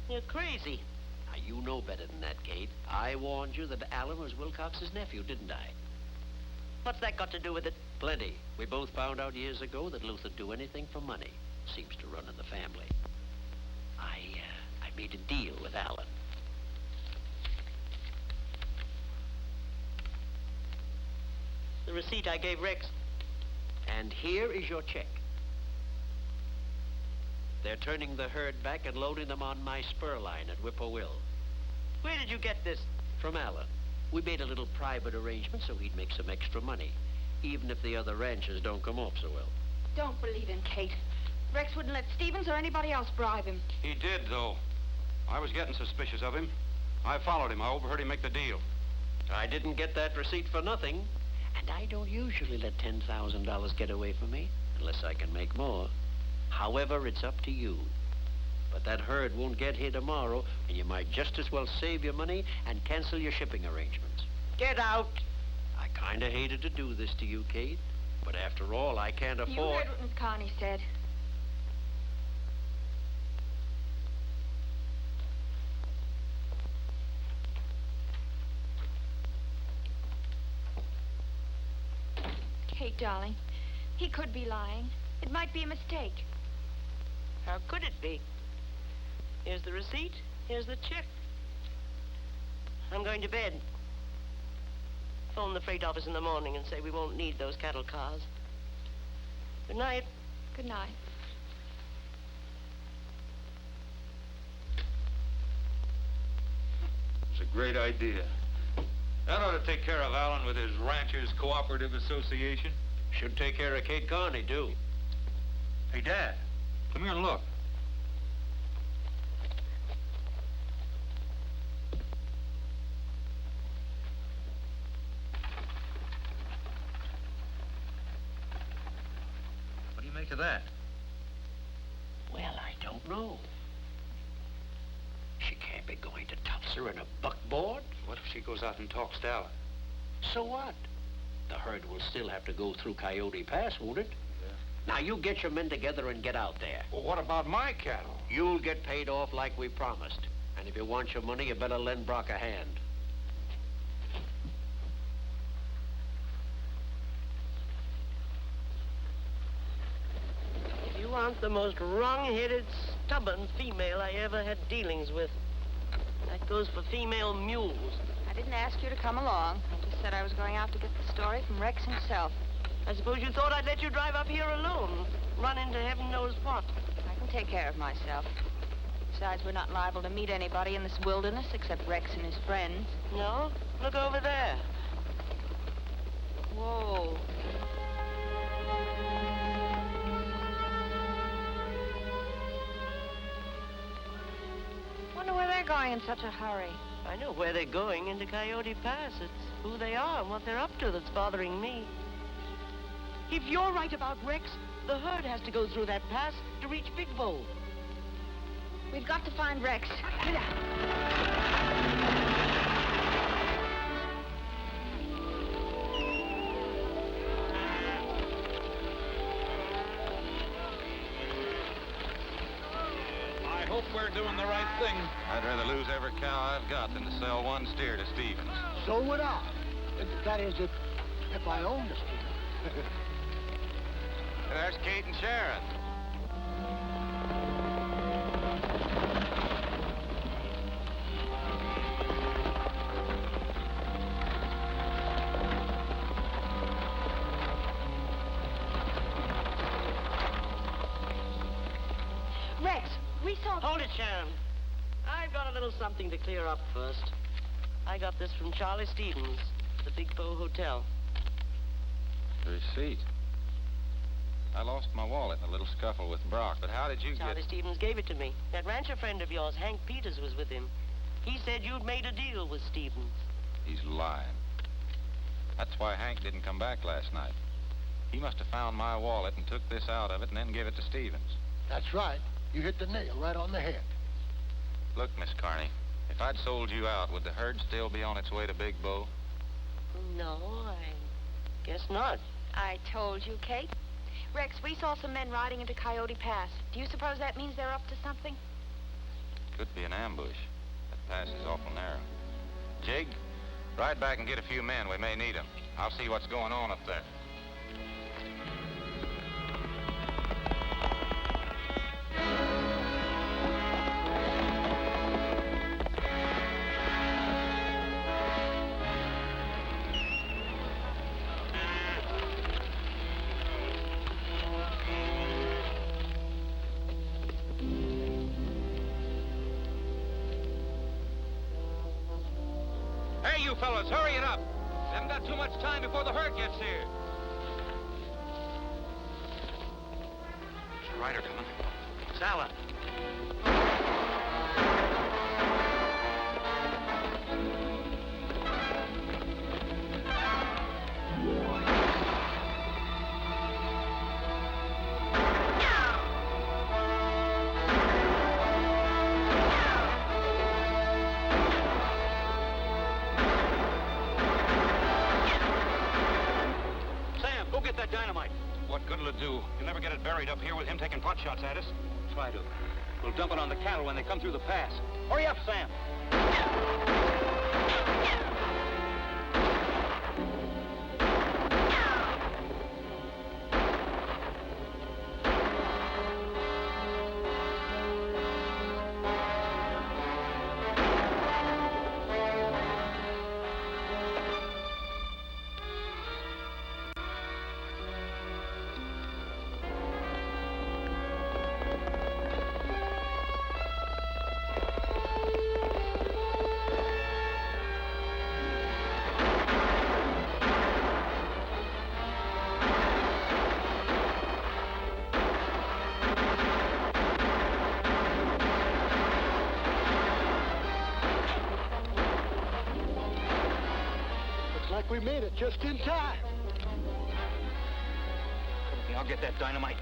You're crazy. Now, you know better than that, Kate. I warned you that Allen was Wilcox's nephew, didn't I? What's that got to do with it? Plenty. We both found out years ago that Luther'd do anything for money. Seems to run in the family. I made a deal with Allen. The receipt I gave Rex. And here is your check. They're turning the herd back and loading them on my spur line at Whippoorwill. Where did you get this? From Allen. We made a little private arrangement so he'd make some extra money, even if the other ranchers don't come off so well. Don't believe him, Kate. Rex wouldn't let Stevens or anybody else bribe him. He did, though. I was getting suspicious of him. I followed him. I overheard him make the deal. I didn't get that receipt for nothing. And I don't usually let $10,000 get away from me, unless I can make more. However, it's up to you. But that herd won't get here tomorrow, and you might just as well save your money and cancel your shipping arrangements. Get out. I kind of hated to do this to you, Kate. But after all, I can't afford... You heard what Miss Carney said. Kate, darling, he could be lying. It might be a mistake. How could it be? Here's the receipt. Here's the check. I'm going to bed. Phone the freight office in the morning and say we won't need those cattle cars. Good night. Good night. It's a great idea. That ought to take care of Allen with his Ranchers Cooperative Association. Should take care of Kate Carney, too. Hey, Dad, come here and look. What do you make of that? Well, I don't know. She can't be going to Tulsa in a buckboard. What if she goes out and talks to Allen? So what? The herd will still have to go through Coyote Pass, won't it? Yeah. Now, you get your men together and get out there. Well, what about my cattle? You'll get paid off like we promised. And if you want your money, you better lend Brock a hand. You aren't the most wrong-headed, stubborn female I ever had dealings with. That goes for female mules. I didn't ask you to come along. I just said I was going out to get the story from Rex himself. I suppose you thought I'd let you drive up here alone, run into heaven knows what. I can take care of myself. Besides, we're not liable to meet anybody in this wilderness except Rex and his friends. No? Look over there. Whoa. Wonder where they're going in such a hurry. I know where they're going, into Coyote Pass. It's who they are and what they're up to that's bothering me. If you're right about Rex, the herd has to go through that pass to reach Big Bowl. We've got to find Rex. Get out. you're doing the right thing. I'd rather lose every cow I've got than to sell one steer to Stevens. So would I. That is, if I owned the steer. There's Kate and Sharon. Rex, we saw... Hold it, Sharon. I've got a little something to clear up first. I got this from Charlie Stevens, the Big Bow Hotel. The receipt. I lost my wallet in a little scuffle with Brock, but how did you Charlie Stevens gave it to me. That rancher friend of yours, Hank Peters, was with him. He said you'd made a deal with Stevens. He's lying. That's why Hank didn't come back last night. He must have found my wallet and took this out of it and then gave it to Stevens. That's right. You hit the nail right on the head. Look, Miss Carney, if I'd sold you out, would the herd still be on its way to Big Bow? No, I guess not. I told you, Kate. Rex, we saw some men riding into Coyote Pass. Do you suppose that means they're up to something? Could be an ambush. That pass is awful narrow. Jig, ride back and get a few men. We may need them. I'll see what's going on up there. Hey, you fellas, hurry it up. We haven't got too much time before the herd gets here. There's a rider coming. Sala. Dynamite. What good'll it do? You'll never get it buried up here with him taking pot shots at us. Try to. We'll dump it on the cattle when they come through the pass. Hurry up, Sam. We made it just in time. I'll get that dynamite.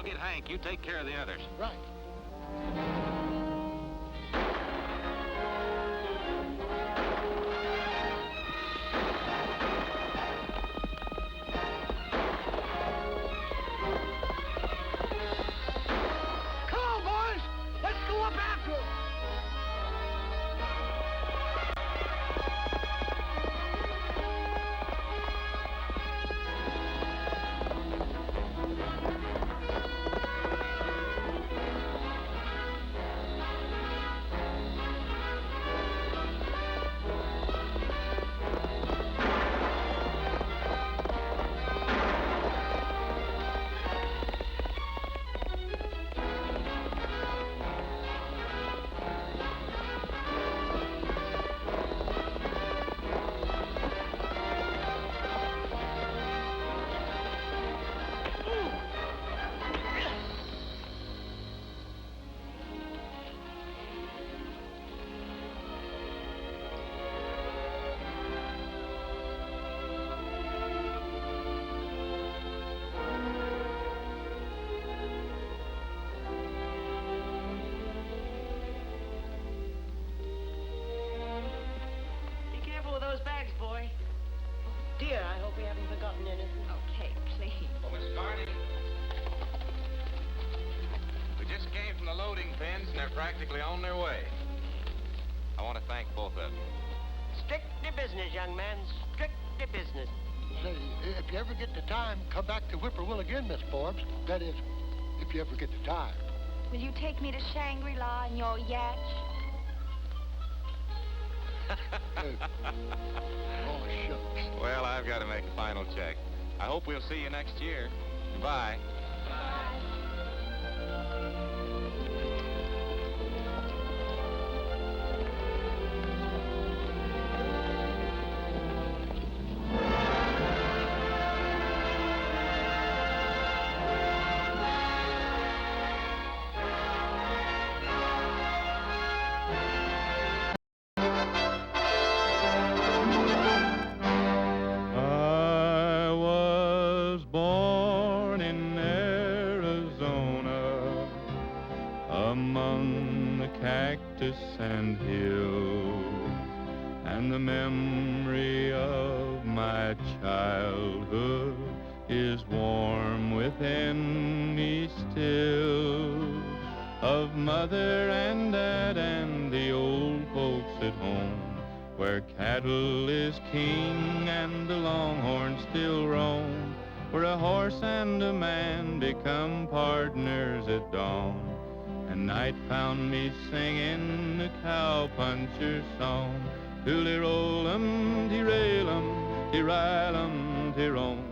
Get Hank. You take care of the others. Right. Come on, boys. Let's go up after him. we haven't forgotten anything. Okay, please. Oh, Miss Carney. We just came from the loading pens, and they're practically on their way. I want to thank both of you. Strict to business, young man. Strict to business. Say, if you ever get the time, come back to Whippoorwill again, Miss Forbes. That is, if you ever get the time. Will you take me to Shangri-La in your yacht? Oh, shucks. Well, I've got to make a final check. I hope we'll see you next year. Goodbye. I was born in Arizona, among the cactus and hills, and the memory of my childhood is warm within me still, of mother and dad and the old folks at home, where cattle is king and the longhorn still roam, where a horse and a man become partners at dawn, and night found me singing the cowpuncher's song. Tooly-roll-em, tee-rail-em, tee-rile-em, tee-rom.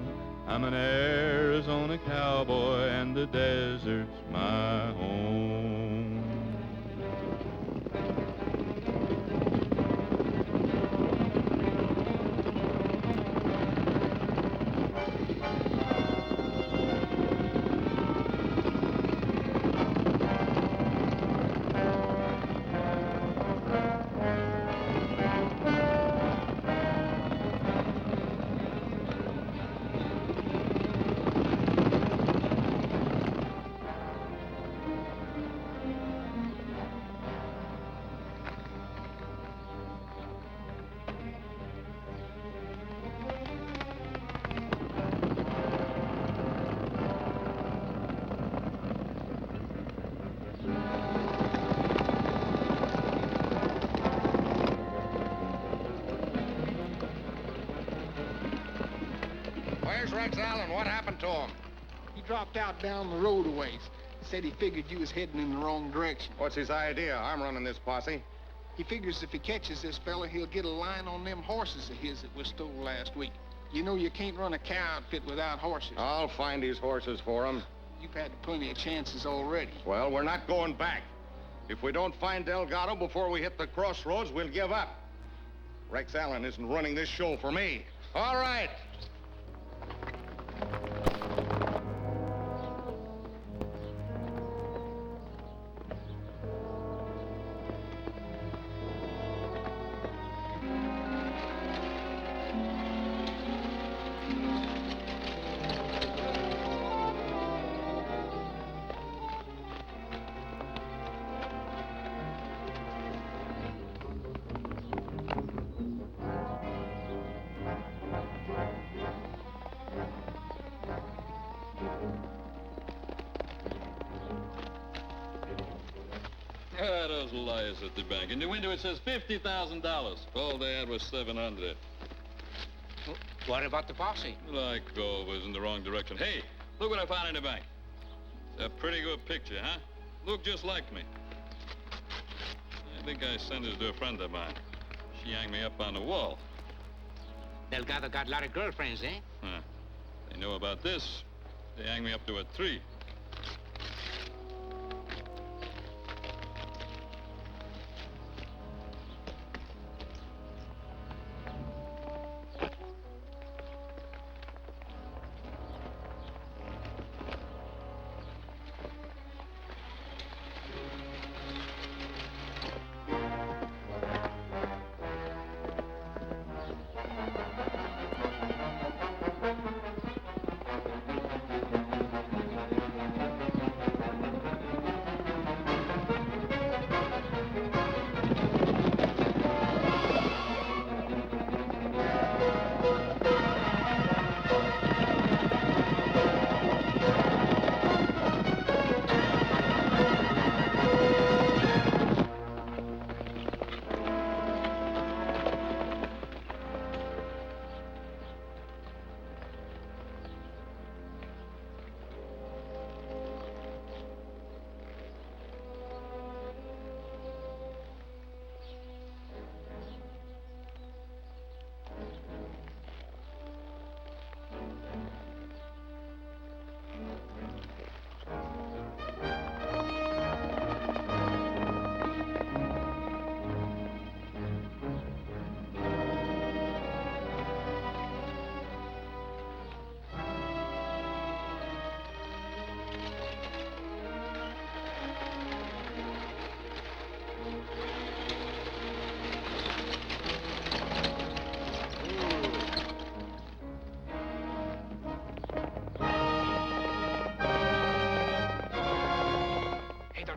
I'm an Arizona cowboy and the desert's my home. Where's Rex Allen? What happened to him? He dropped out down the road a ways. Said he figured you was heading in the wrong direction. What's his idea? I'm running this posse. He figures if he catches this fella, he'll get a line on them horses of his that was stole last week. You know you can't run a cow outfit without horses. I'll find these horses for him. You've had plenty of chances already. Well, we're not going back. If we don't find Delgado before we hit the crossroads, we'll give up. Rex Allen isn't running this show for me. All right. Those liars at the bank. In the window it says $50,000. All they had was $700. What about the posse? Like always in the wrong direction. Hey, look what I found in the bank. It's a pretty good picture, huh? Look just like me. I think I sent it to a friend of mine. She hung me up on the wall. Delgado got a lot of girlfriends, eh? Huh. They know about this. They hang me up to a tree.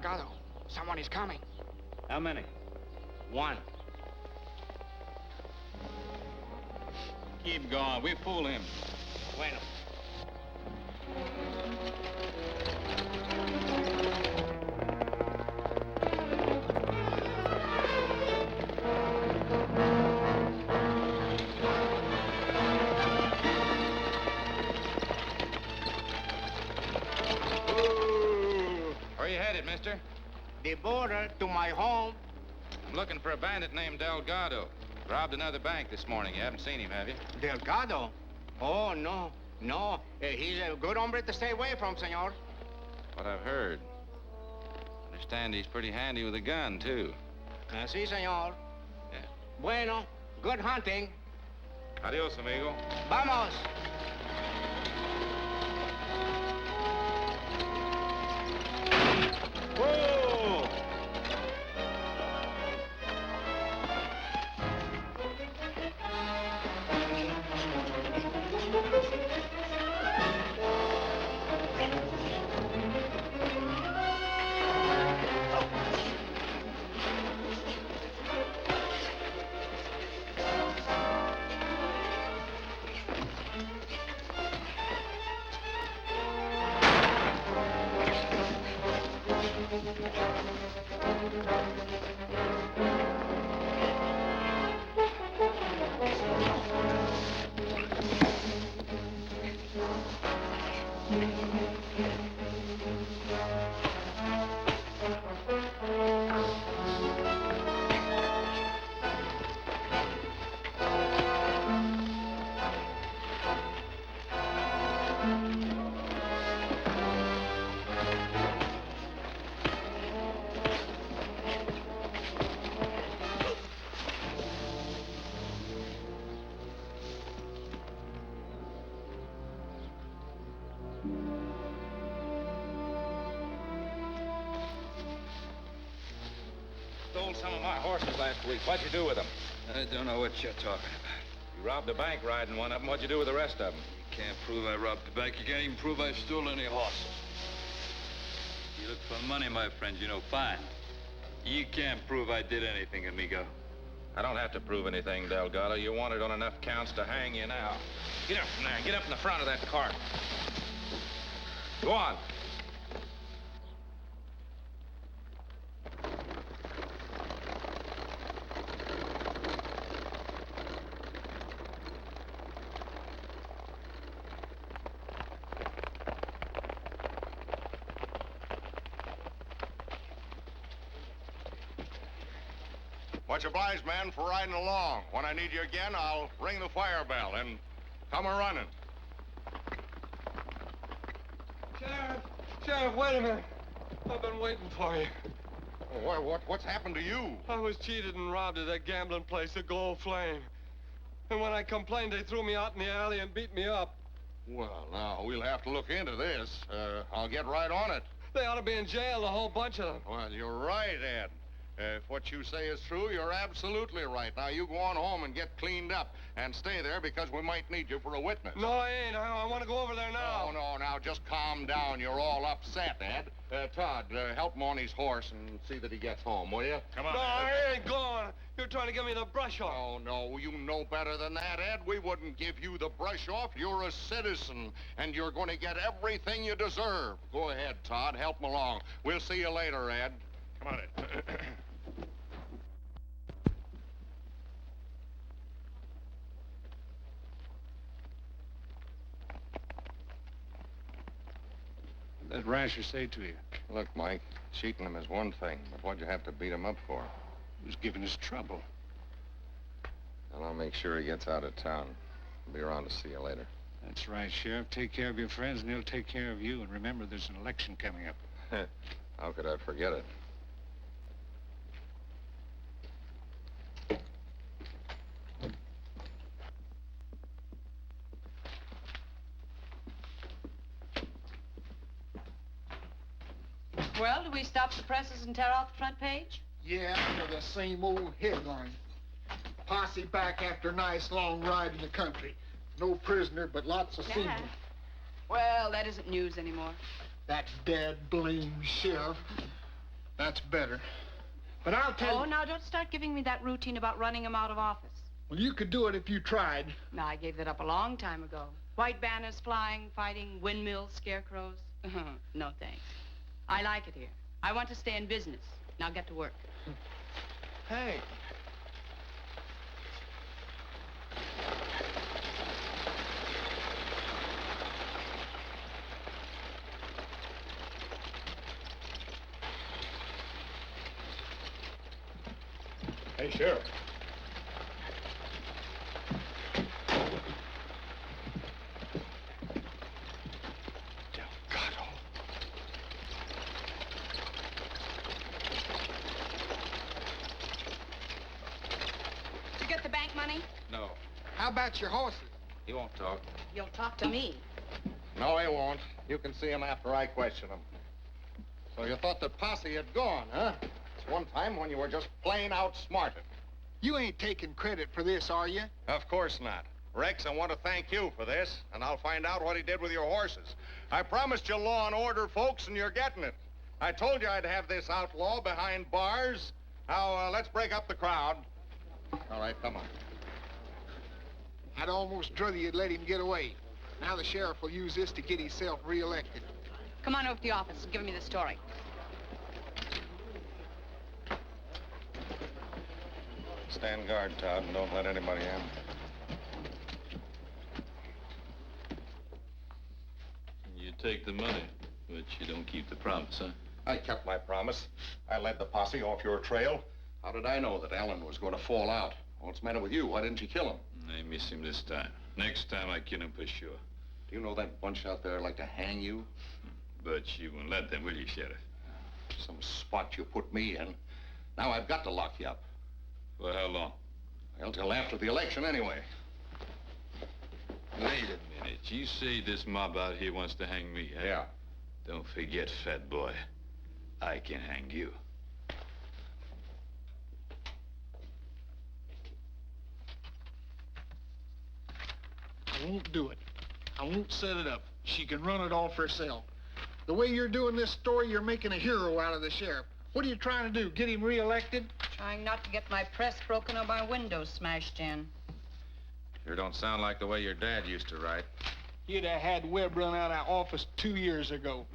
Delgado. Someone is coming. How many? One. Keep going. We fool him. Bueno. Where you headed, mister? The border to my home. I'm looking for a bandit named Delgado. Robbed another bank this morning. You haven't seen him, have you? Delgado? Oh, no. No. He's a good hombre to stay away from, senor. What I've heard. Understand he's pretty handy with a gun, too. Si, senor. Bueno, good hunting. Adios, amigo. Vamos. Whoa! Stole some of my horses last week. What'd you do with them? I don't know what you're talking about. You robbed a bank riding one of them. What'd you do with the rest of them? You can't prove I robbed the bank. You can't even prove I stole any horses. You look for money, my friend, you know, fine. You can't prove I did anything, amigo. I don't have to prove anything, Delgado. You wanted on enough counts to hang you now. Get up from there. Get up in the front of that cart. Go on. Much obliged, man, for riding along. When I need you again, I'll ring the fire bell and come a-running. Sheriff, wait a minute. I've been waiting for you. What's happened to you? I was cheated and robbed at that gambling place, the Gold Flame. And when I complained, they threw me out in the alley and beat me up. Well, now, we'll have to look into this. I'll get right on it. They ought to be in jail, the whole bunch of them. Well, you're right, Ed. If what you say is true, you're absolutely right. Now, you go on home and get cleaned up and stay there because we might need you for a witness. No, I ain't. I want to go over there now. No, now, just calm down. You're all upset, Ed. Todd, help him on his horse and see that he gets home, will you? Come on. No, I ain't going. You're trying to give me the brush off. Oh, no, you know better than that, Ed. We wouldn't give you the brush off. You're a citizen, and you're going to get everything you deserve. Go ahead, Todd. Help him along. We'll see you later, Ed. Come on, Ed. What did Rancher say to you? Look, Mike, cheating him is one thing, but what'd you have to beat him up for? He was giving us trouble. Well, I'll make sure he gets out of town. I'll be around to see you later. That's right, Sheriff. Take care of your friends, and they'll take care of you. And remember, there's an election coming up. How could I forget it? Well, do we stop the presses and tear out the front page? Yeah, for the same old headline. Posse back after a nice long ride in the country. No prisoner, but lots of semen. Well, that isn't news anymore. That dead blame sheriff. That's better. But I'll tell you... Oh, now don't start giving me that routine about running him out of office. Well, you could do it if you tried. No, I gave that up a long time ago. White banners flying, fighting, windmills, scarecrows. No, thanks. I like it here. I want to stay in business. Now get to work. Hey. Hey, Sheriff. You get the bank money? No, How about your horses? he won't talk. You'll talk to me. No, he won't. You can see him after I question him. So you thought the posse had gone, huh? It's one time when you were just plain outsmarted. You ain't taking credit for this, are you? Of course not. Rex, I want to thank you for this, and I'll find out what he did with your horses. I promised you law and order, folks, and you're getting it. I told you I'd have this outlaw behind bars. Now, let's break up the crowd. All right, come on. I'd almost druther you'd let him get away. Now the sheriff will use this to get himself reelected. Come on over to the office and give me the story. Stand guard, Todd, and don't let anybody in. You take the money, but you don't keep the promise, huh? I kept my promise. I led the posse off your trail. How did I know that Ellen was going to fall out? What's the matter with you? Why didn't you kill him? I miss him this time. Next time I kill him for sure. Do you know that bunch out there like to hang you? But you won't let them, will you, Sheriff? Some spot you put me in. Now I've got to lock you up. For how long? Well, till after the election, anyway. Wait a minute. You say this mob out here wants to hang me, huh? Yeah. Don't forget, fat boy. I can hang you. I won't do it. I won't set it up. She can run it all for herself. The way you're doing this story, you're making a hero out of the sheriff. What are you trying to do, get him reelected? Trying not to get my press broken or my windows smashed in. Sure don't sound like the way your dad used to write. You'd have had Webb run out of office 2 years ago.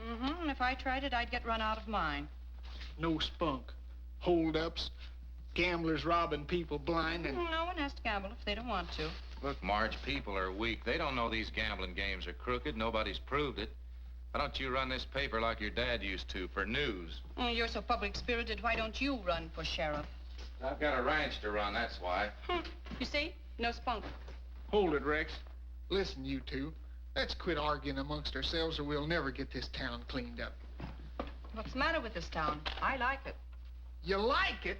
And if I tried it, I'd get run out of mine. No spunk. Hold-ups, gamblers robbing people blind, and... No one has to gamble if they don't want to. Look, Marge, people are weak. They don't know these gambling games are crooked. Nobody's proved it. Why don't you run this paper like your dad used to, for news? Oh, you're so public-spirited. Why don't you run for sheriff? I've got a ranch to run, that's why. You see? No spunk. Hold it, Rex. Listen, you two. Let's quit arguing amongst ourselves or we'll never get this town cleaned up. What's the matter with this town? I like it. You like it?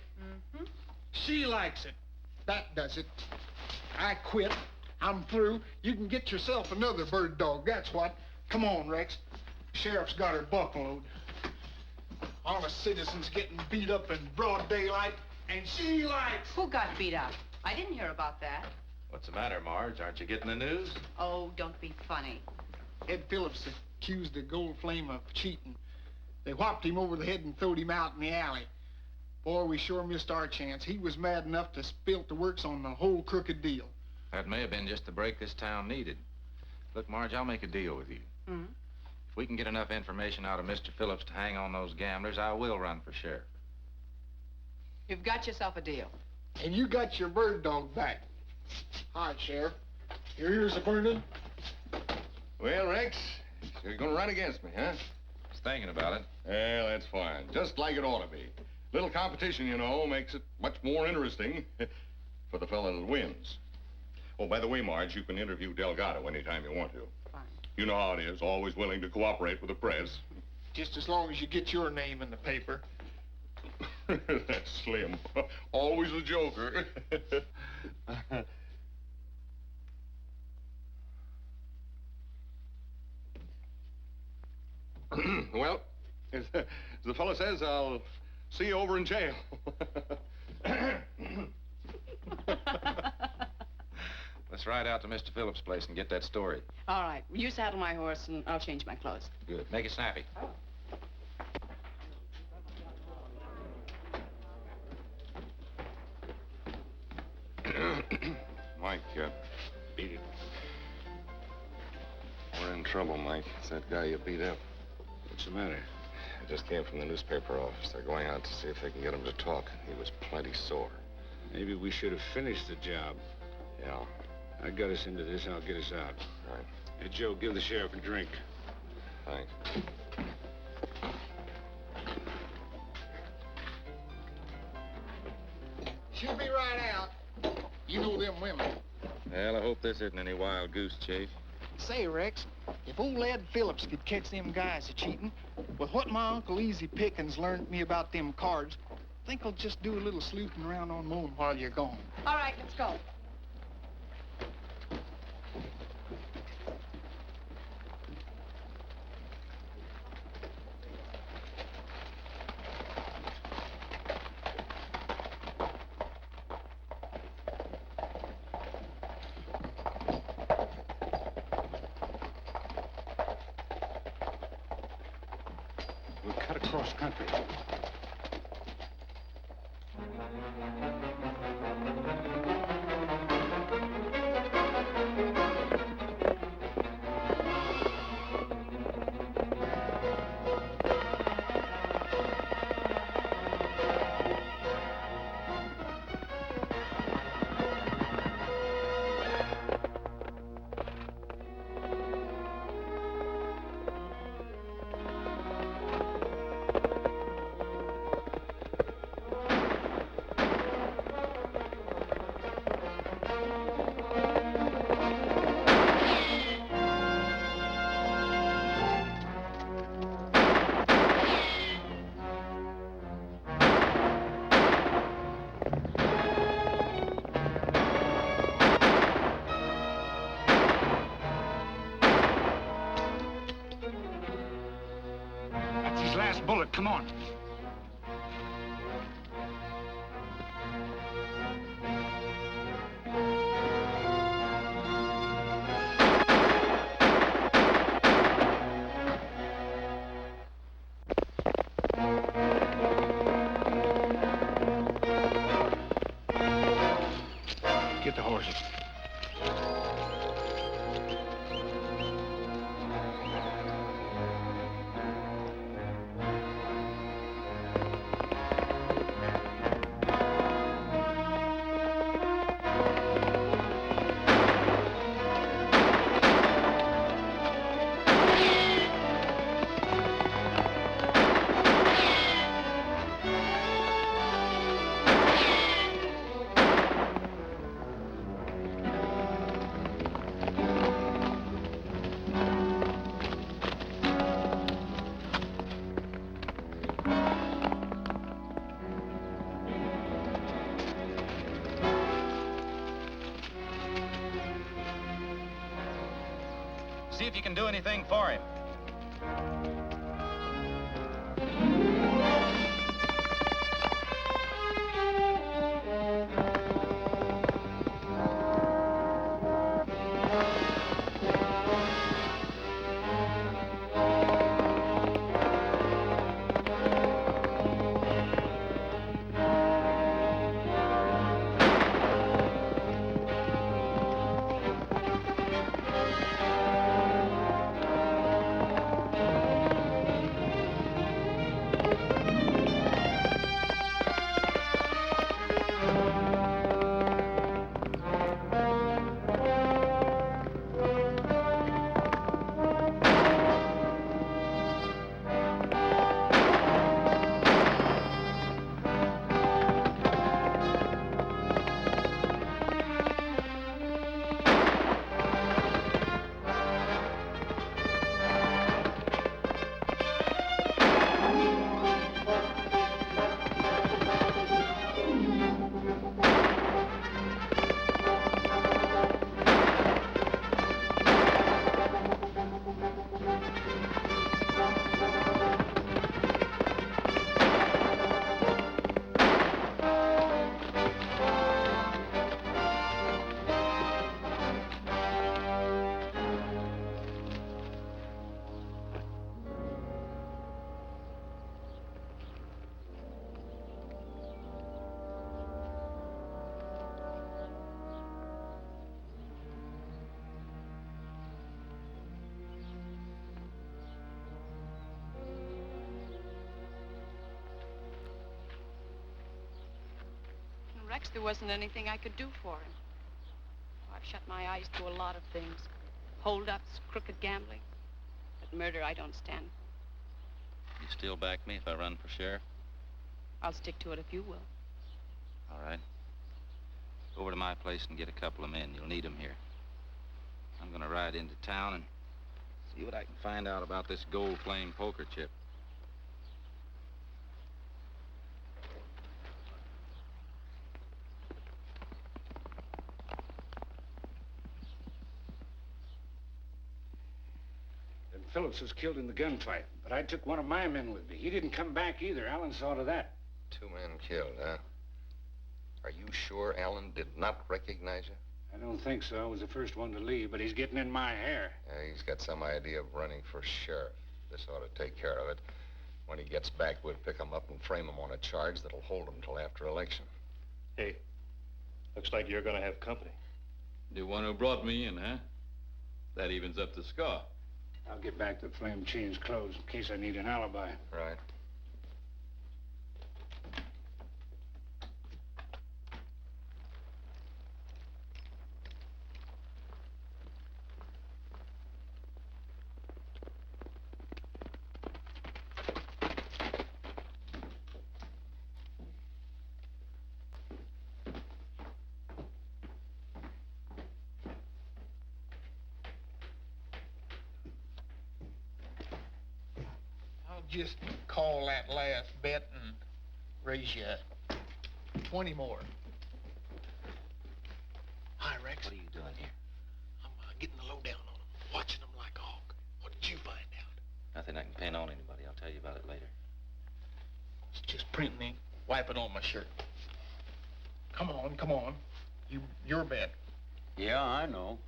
She likes it. That does it. I quit. I'm through. You can get yourself another bird dog, that's what. Come on, Rex. Sheriff's got her buffaloed. Honest citizens getting beat up in broad daylight, and she likes... Who got beat up? I didn't hear about that. What's the matter, Marge? Aren't you getting the news? Oh, don't be funny. Ed Phillips accused the Gold Flame of cheating. They whopped him over the head and throwed him out in the alley. Boy, we sure missed our chance. He was mad enough to spill the works on the whole crooked deal. That may have been just the break this town needed. Look, Marge, I'll make a deal with you. If we can get enough information out of Mr. Phillips to hang on those gamblers, I will run for sheriff. You've got yourself a deal. And you got your bird dog back. All right, Sheriff. Your ears are burning. Well, Rex, so you're gonna run against me, huh? I was thinking about it. Well, that's fine. Just like it ought to be. Little competition, you know, makes it much more interesting for the fella that wins. Oh, by the way, Marge, you can interview Delgado anytime you want to. Fine. You know how it is, always willing to cooperate with the press. Just as long as you get your name in the paper. That's slim. Always a joker. Well, as the fellow says, I'll see you over in jail. Let's ride out to Mr. Phillips' place and get that story. All right. You saddle my horse, and I'll change my clothes. Good. Make it snappy. trouble, Mike. It's that guy you beat up. What's the matter? I just came from the newspaper office. They're going out to see if they can get him to talk. He was plenty sore. Maybe we should have finished the job. Yeah. I got us into this. I'll get us out. Right. Hey, Joe, give the sheriff a drink. Thanks. She'll be right out. You know them women. Well, I hope this isn't any wild goose chase. Say, Rex, if old Ed Phillips could catch them guys a-cheating, with what my Uncle Easy Pickens learned me about them cards, I think I'll just do a little sleuthing around on Moon while you're gone. All right, let's go. We'll cut across country. Bullet, come on. Get the horses. See if you can do anything for him. Max, there wasn't anything I could do for him. I've shut my eyes to a lot of things. Hold-ups, crooked gambling. But murder I don't stand for. You still back me if I run for sheriff? I'll stick to it if you will. All right. Go over to my place and get a couple of men. You'll need them here. I'm gonna ride into town and see what I can find out about this gold flame poker chip. Phelps was killed in the gunfight, but I took one of my men with me. He didn't come back either. Alan saw to that. 2 men killed, huh? Are you sure Alan did not recognize you? I don't think so. I was the first one to leave, but he's getting in my hair. Yeah, he's got some idea of running for sheriff. This ought to take care of it. When he gets back, we'll pick him up and frame him on a charge that'll hold him till after election. Hey, looks like you're gonna have company. The one who brought me in, huh? That evens up the score. I'll get back to Flame change clothes in case I need an alibi. Right. Just call that last bet and raise you 20 more. Hi, Rex. What are you doing here? I'm getting the lowdown on them, watching them like a hawk. What did you find out? Nothing I can pin on anybody. I'll tell you about it later. It's just printing ink. Wipe it on my shirt. Come on, come on. Your bet. Yeah, I know.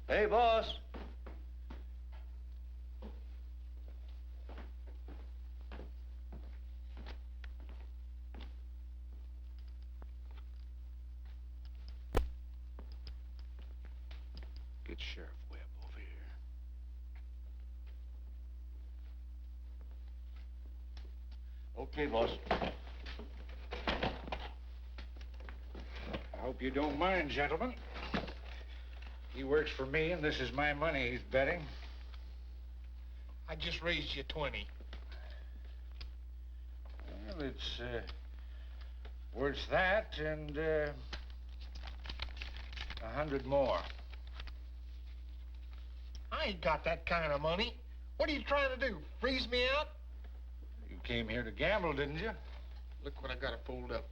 Hey, boss. Get Sheriff Webb over here. Okay, boss. I hope you don't mind, gentlemen. He works for me, and this is my money he's betting. I just raised you 20. Well, it's worth that and 100 more. I ain't got that kind of money. What are you trying to do? Freeze me out? You came here to gamble, didn't you? Look what I got to fold up.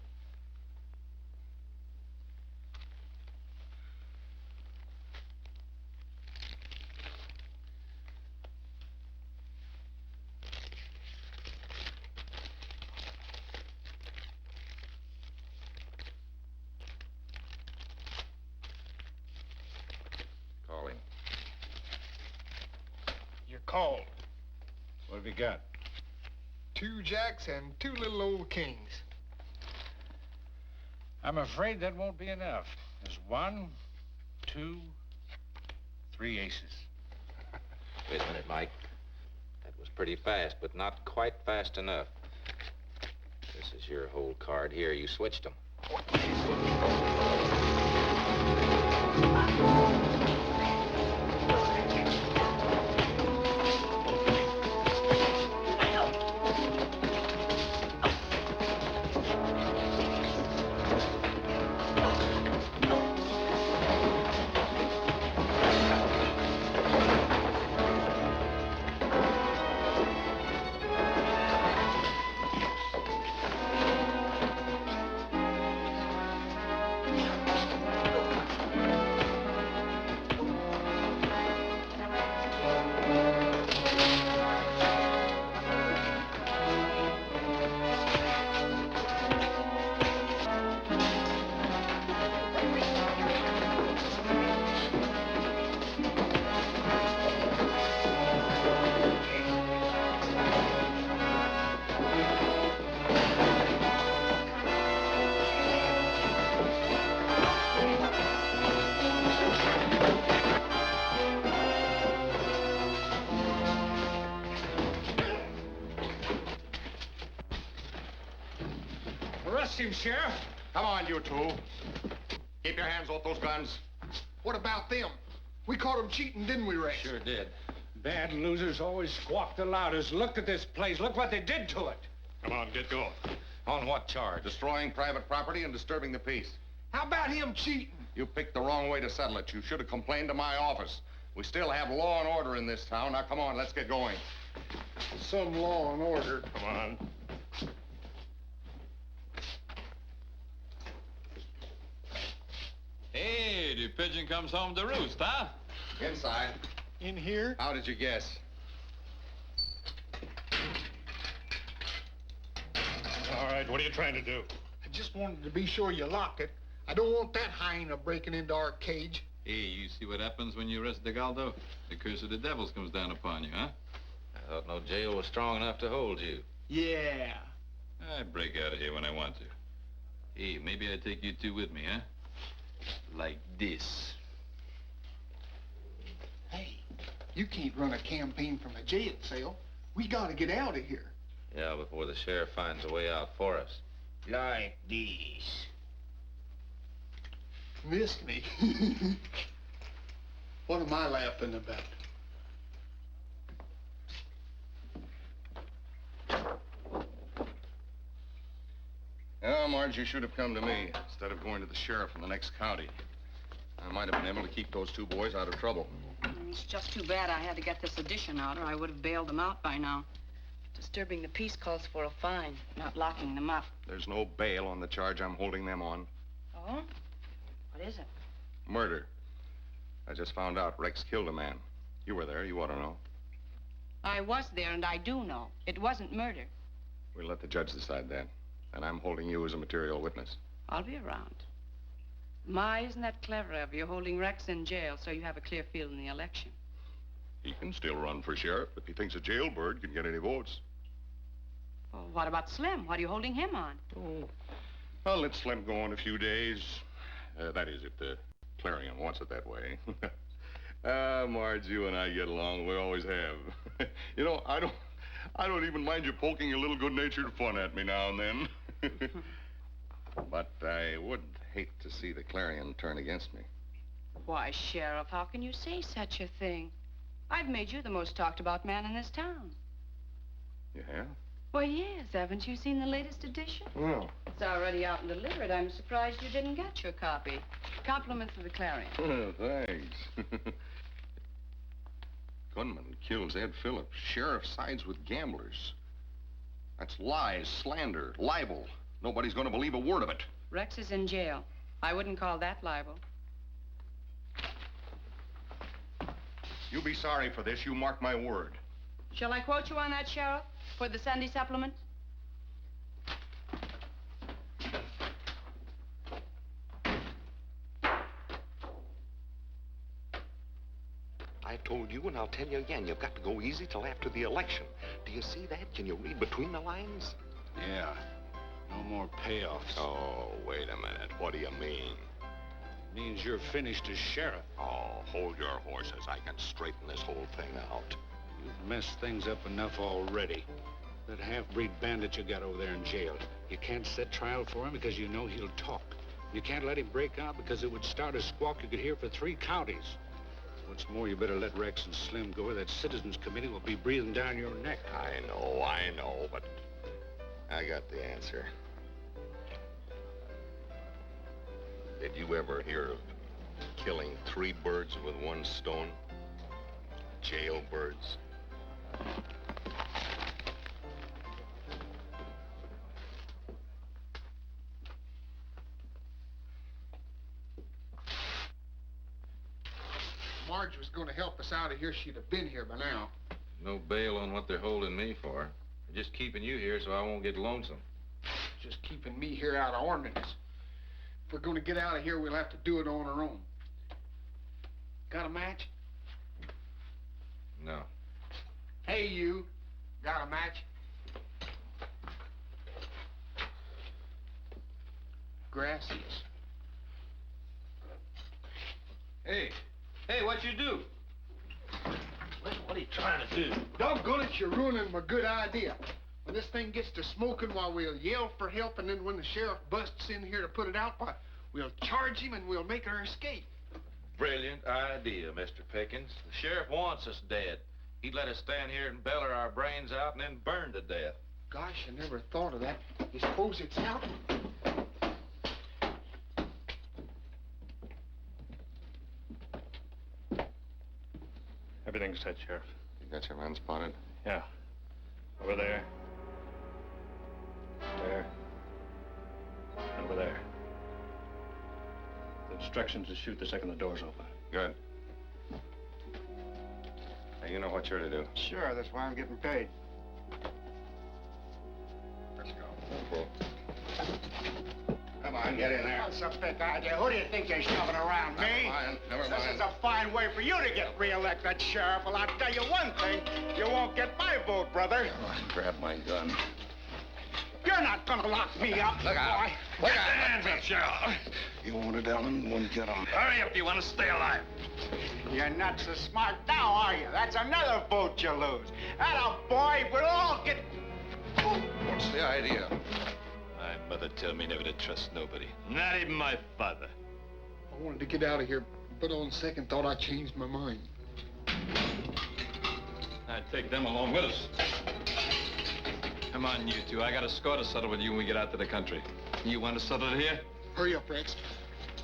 Call him. You're called. What have you got? 2 jacks and 2 little old kings. I'm afraid that won't be enough. There's 1, 2, 3 aces. Wait a minute, Mike. That was pretty fast, but not quite fast enough. This is your whole card here. You switched them. arrest him, Sheriff. Come on, you two. Keep your hands off those guns. What about them? We caught them cheating, didn't we, Rex? Sure did. Bad losers always squawk the loudest. Look at this place. Look what they did to it. Come on, get going. On what charge? Destroying private property and disturbing the peace. How about him cheating? You picked the wrong way to settle it. You should have complained to my office. We still have law and order in this town. Now, come on, let's get going. Some law and order. Come on. Hey, the pigeon comes home to roost, huh? Inside. In here? How did you guess? All right, what are you trying to do? I just wanted to be sure you locked it. I don't want that hyena breaking into our cage. Hey, you see what happens when you arrest DeGaldo? The curse of the devils comes down upon you, huh? I thought no jail was strong enough to hold you. Yeah. I break out of here when I want to. Hey, maybe I take you two with me, huh? Like this. Hey, you can't run a campaign from a jail cell. We gotta get out of here. Yeah, before the sheriff finds a way out for us. Like this. Missed me. What am I laughing about? Oh, Marge, you should have come to me instead of going to the sheriff in the next county. I might have been able to keep those two boys out of trouble. It's just too bad I had to get this addition out, or I would have bailed them out by now. Disturbing the peace calls for a fine, not locking them up. There's no bail on the charge I'm holding them on. Oh? What is it? Murder. I just found out Rex killed a man. You were there. You ought to know. I was there, and I do know. It wasn't murder. We'll let the judge decide that. And I'm holding you as a material witness. I'll be around. My, isn't that clever of you, holding Rex in jail so you have a clear field in the election? He can still run for sheriff if he thinks a jailbird can get any votes. Well, what about Slim? What are you holding him on? Oh, I'll let Slim go on a few days. That is, if the Clarion wants it that way. Marge, you and I get along. We always have. You know, I don't even mind you poking a little good-natured fun at me now and then. But I would hate to see the Clarion turn against me. Why, Sheriff, how can you say such a thing? I've made you the most talked-about man in this town. You have? Well, yes. Haven't you seen the latest edition? No. It's already out and delivered. I'm surprised you didn't get your copy. Compliments of the Clarion. Oh, thanks. Gunman kills Ed Phillips. Sheriff sides with gamblers. That's lies, slander, libel. Nobody's going to believe a word of it. Rex is in jail. I wouldn't call that libel. You'll be sorry for this. You mark my word. Shall I quote you on that, Sheriff, for the Sunday supplement? I told you, and I'll tell you again, you've got to go easy till after the election. Do you see that? Can you read between the lines? Yeah. No more payoffs. Oh, wait a minute. What do you mean? It means you're finished as sheriff. Oh, hold your horses. I can straighten this whole thing out. You've messed things up enough already. That half-breed bandit you got over there in jail. You can't set trial for him because you know he'll talk. You can't let him break out because it would start a squawk you could hear for 3 counties. What's more, you better let Rex and Slim go, or that citizens committee will be breathing down your neck. I know, but I got the answer. Did you ever hear of killing 3 birds with 1 stone? Jailbirds. Marge was going to help us out of here. She'd have been here by now. No bail on what they're holding me for. They're just keeping you here so I won't get lonesome. Just keeping me here out of ordinance. If we're going to get out of here, we'll have to do it on our own. Got a match? No. Hey, you. Got a match? Gracias. Hey, what'd you do? What are you trying to do? Doggone it, you're ruining my good idea. and this thing gets to smoking while we'll yell for help, and then when the sheriff busts in here to put it out, why, we'll charge him and we'll make our escape. Brilliant idea, Mr. Pickens. The sheriff wants us dead. He'd let us stand here and beller our brains out and then burn to death. Gosh, I never thought of that. You suppose it's out? Everything's set, Sheriff. You got your man spotted? Yeah. Over there. There. And over there. The instructions to shoot the second the door's open. Good. Now, you know what you're to do. Sure, that's why I'm getting paid. Let's go. Okay. Come on, get in there. What's a big idea? Who do you think you're shoving around, me? Never mind. This is a fine way for you to get reelected, Sheriff. Well, I'll tell you one thing. You won't get my vote, brother. Grab my gun. You're not gonna lock me up, Look out. boy. Look Get out. the hands up, Sheriff. You want it, Ellen? One get him. Hurry if you want to stay alive. You're not so smart now, are you? That's another vote you lose. Atta boy, we'll all get... What's the idea? My mother told me never to trust nobody. Not even my father. I wanted to get out of here, but on second thought, I changed my mind. I'd take them along with us. Come on, you two. I got a score to settle with you when we get out to the country. You want to settle it here? Hurry up, Rex.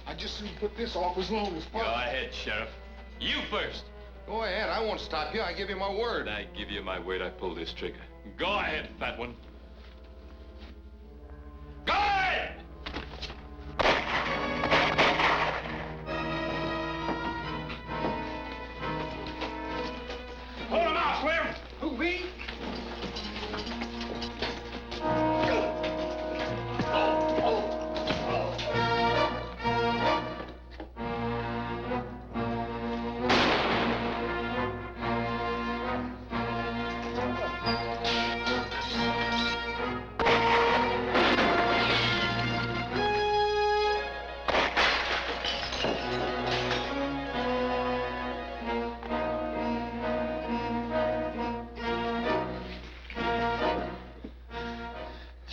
I just soon put this off as long as Go possible. ahead, Sheriff. You first. Go ahead. I won't stop you. I give you my word. I give you my word I pull this trigger. Go ahead, fat one. Go ahead! Hold him out, Slim! Who, me?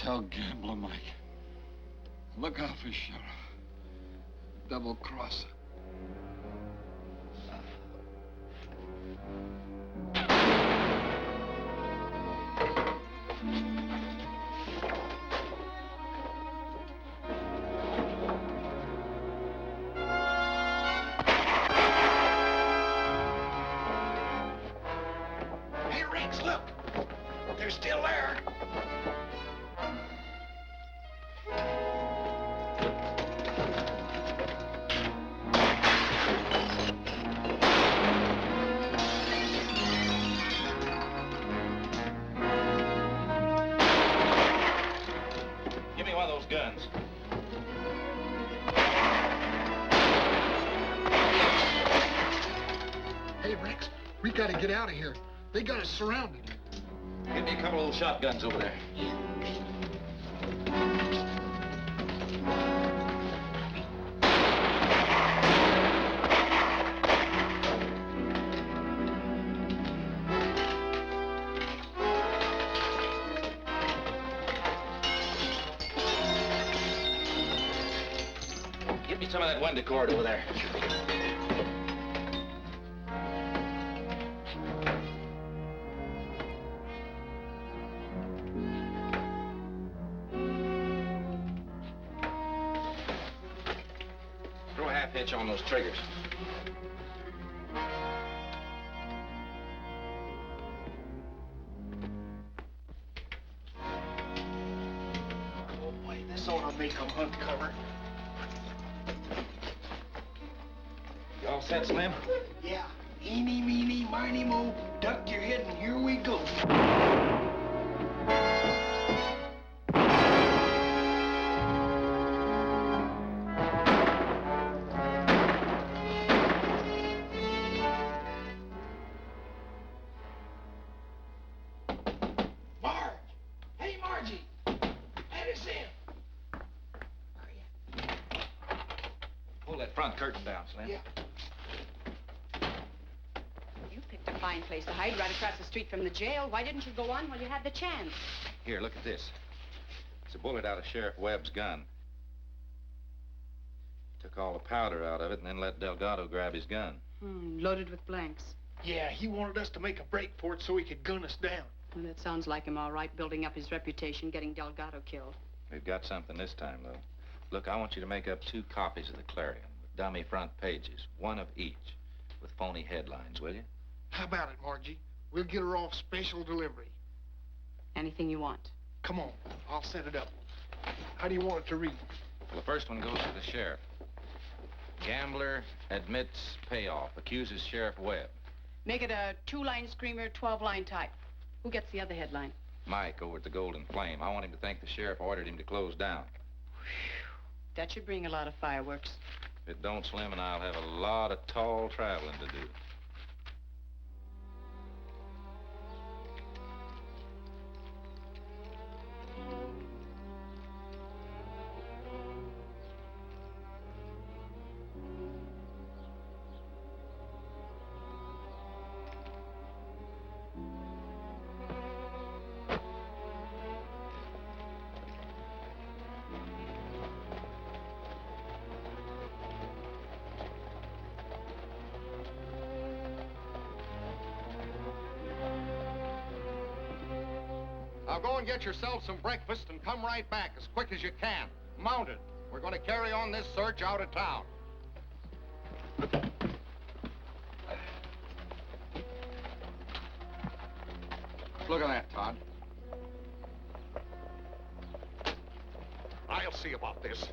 Tell Gambler Mike. Look out for Sheriff. Double crosser. Hey, Rex, look. They're still there. Give me one of those guns. Hey, Rex, we gotta get out of here. They got us surrounded. Give me a couple of those shotguns over there. Give me some of that window cord over there. Throw a half hitch on those triggers. Oh, boy, this ought to make them hunt cover. You all set, Slim? Yeah. Eeny, meeny, miny, mo. Duck your head, and here we go. Marge! Hey, Margie! Let us in. Pull that front curtain down, Slim. Yeah. You picked a fine place to hide right across the street from the jail. Why didn't you go on while you had the chance? Here, look at this. It's a bullet out of Sheriff Webb's gun. Took all the powder out of it and then let Delgado grab his gun. Loaded with blanks. Yeah, he wanted us to make a break for it so he could gun us down. Well, that sounds like him, all right, building up his reputation, getting Delgado killed. We've got something this time, though. Look, I want you to make up 2 copies of the Clarion with dummy front pages, 1 of each, with phony headlines, will you? How about it, Margie? We'll get her off special delivery. Anything you want. Come on, I'll set it up. How do you want it to read? Well, the first one goes to the sheriff. Gambler admits payoff, accuses Sheriff Webb. Make it a 2-line screamer, 12-line type. Who gets the other headline? Mike over at the Golden Flame. I want him to think the sheriff ordered him to close down. That should bring a lot of fireworks. If it don't, Slim and I'll have a lot of tall traveling to do. Now go and get yourself some breakfast and come right back as quick as you can. Mounted. We're going to carry on this search out of town. Look at that, Todd. I'll see about this.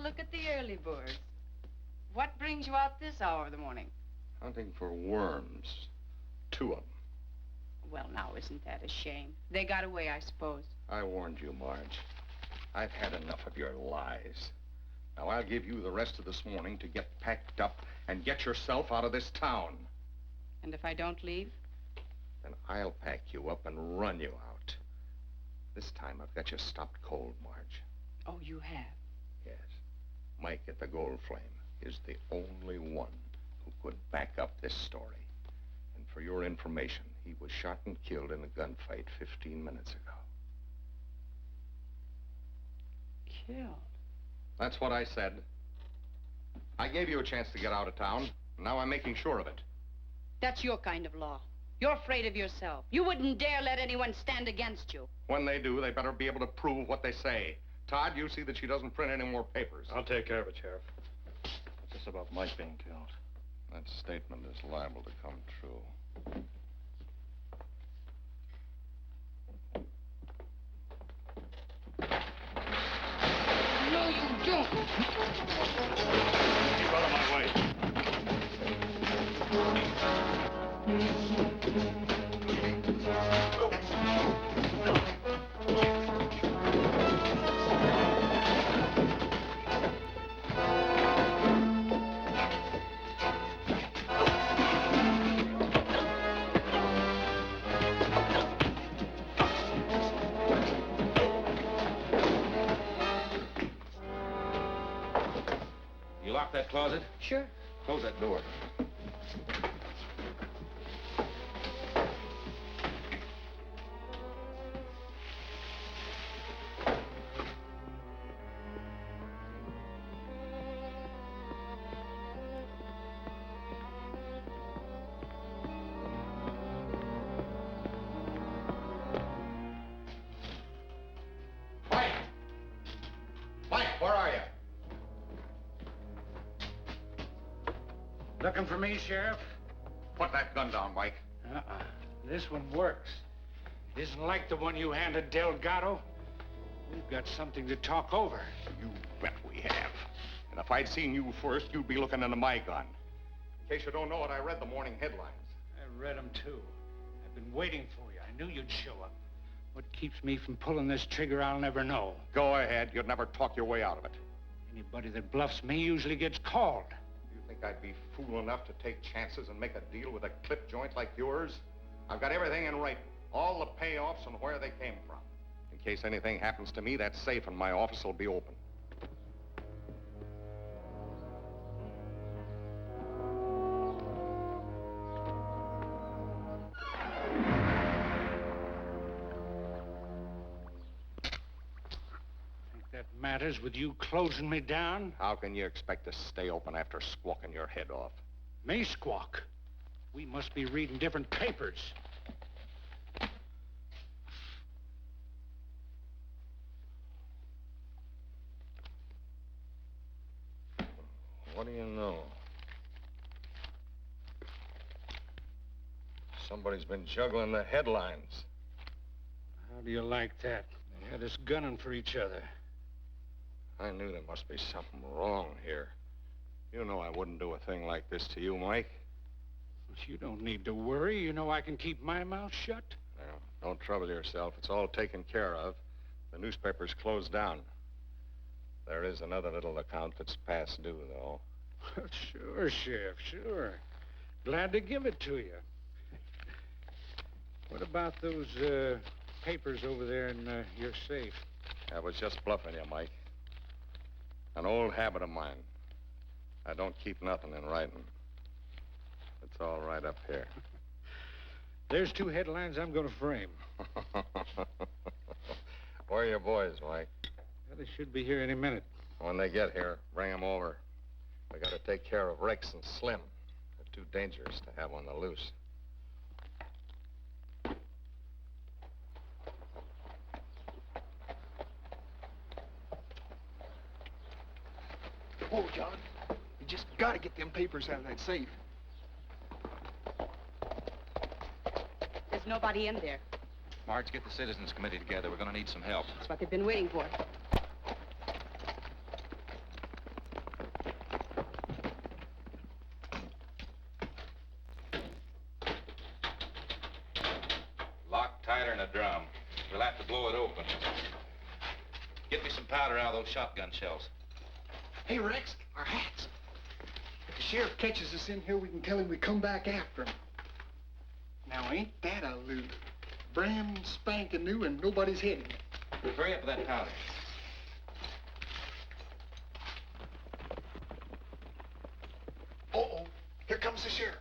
Look at the early birds. What brings you out this hour of the morning? Hunting for worms. 2 of them. Well, now, isn't that a shame? They got away, I suppose. I warned you, Marge. I've had enough of your lies. Now, I'll give you the rest of this morning to get packed up and get yourself out of this town. And if I don't leave? Then I'll pack you up and run you out. This time, I've got you stopped cold, Marge. Oh, you have? Yes. Mike at the Gold Flame is the only one who could back up this story. And for your information, he was shot and killed in a gunfight 15 minutes ago. Killed? That's what I said. I gave you a chance to get out of town. Now I'm making sure of it. That's your kind of law. You're afraid of yourself. You wouldn't dare let anyone stand against you. When they do, they better be able to prove what they say. Todd, you see that she doesn't print any more papers. I'll take care of it, Sheriff. What's this about Mike being killed? That statement is liable to come true. No, you don't. Keep out of my way. You lock that closet? Sure. Close that door. Looking for me, Sheriff? Put that gun down, Mike. Uh-uh. This one works. It isn't like the one you handed Delgado. We've got something to talk over. You bet we have. And if I'd seen you first, you'd be looking into my gun. In case you don't know it, I read the morning headlines. I read them, too. I've been waiting for you. I knew you'd show up. What keeps me from pulling this trigger, I'll never know. Go ahead. You'd never talk your way out of it. Anybody that bluffs me usually gets called. You think I'd be fool enough to take chances and make a deal with a clip joint like yours? I've got everything in writing. All the payoffs and where they came from. In case anything happens to me, that safe in my office will be open. That matters with you closing me down? How can you expect to stay open after squawking your head off? Me squawk? We must be reading different papers. What do you know? Somebody's been juggling the headlines. How do you like that? They had us gunning for each other. I knew there must be something wrong here. You know I wouldn't do a thing like this to you, Mike. You don't need to worry. You know I can keep my mouth shut. Now, don't trouble yourself. It's all taken care of. The newspaper's closed down. There is another little account that's past due, though. Sure, Sheriff, sure. Glad to give it to you. What about those papers over there in your safe? I was just bluffing you, Mike. An old habit of mine. I don't keep nothing in writing. It's all right up here. There's 2 headlines I'm going to frame. Where are your boys, Mike? Well, they should be here any minute. When they get here, bring them over. We got to take care of Rex and Slim. They're too dangerous to have on the loose. Whoa, John. You just got to get them papers out of that safe. There's nobody in there. Marge, get the Citizens Committee together. We're going to need some help. That's what they've been waiting for. Locked tighter than a drum. We'll have to blow it open. Get me some powder out of those shotgun shells. Hey, Rex, our hats. If the sheriff catches us in here, we can tell him we come back after him. Now, ain't that a loot? Brand spanking new and nobody's hidden. Hurry up with that powder. Uh-oh, here comes the sheriff.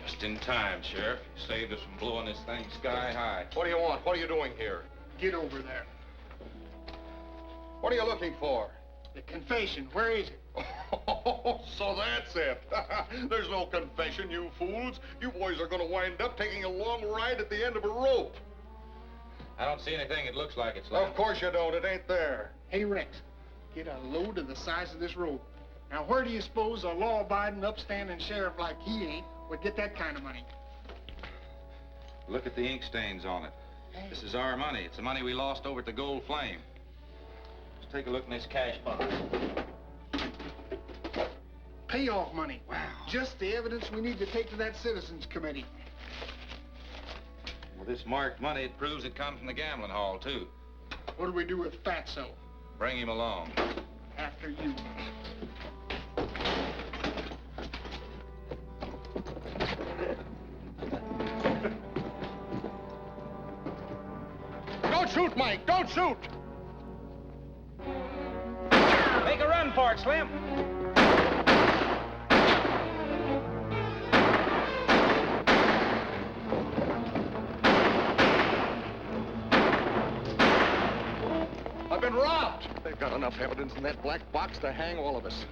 Just in time, Sheriff. You saved us from blowing this thing sky high. What do you want? What are you doing here? Get over there. What are you looking for? The confession, where is it? Oh, so that's it. There's no confession, you fools. You boys are going to wind up taking a long ride at the end of a rope. I don't see anything that looks like it's like. Of course you don't. It ain't there. Hey, Rex, get a load of the size of this rope. Now, where do you suppose a law-abiding, upstanding sheriff like he ain't would get that kind of money? Look at the ink stains on it. Hey. This is our money. It's the money we lost over at the Gold Flame. Let's take a look in this cash box. Payoff money. Wow. Just the evidence we need to take to that Citizens Committee. Well, this marked money, it proves it comes from the gambling hall, too. What do we do with Fatso? Bring him along. After you. Don't shoot, Mike! Don't shoot! Make a run for it, Slim. I've been robbed! They've got enough evidence in that black box to hang all of us.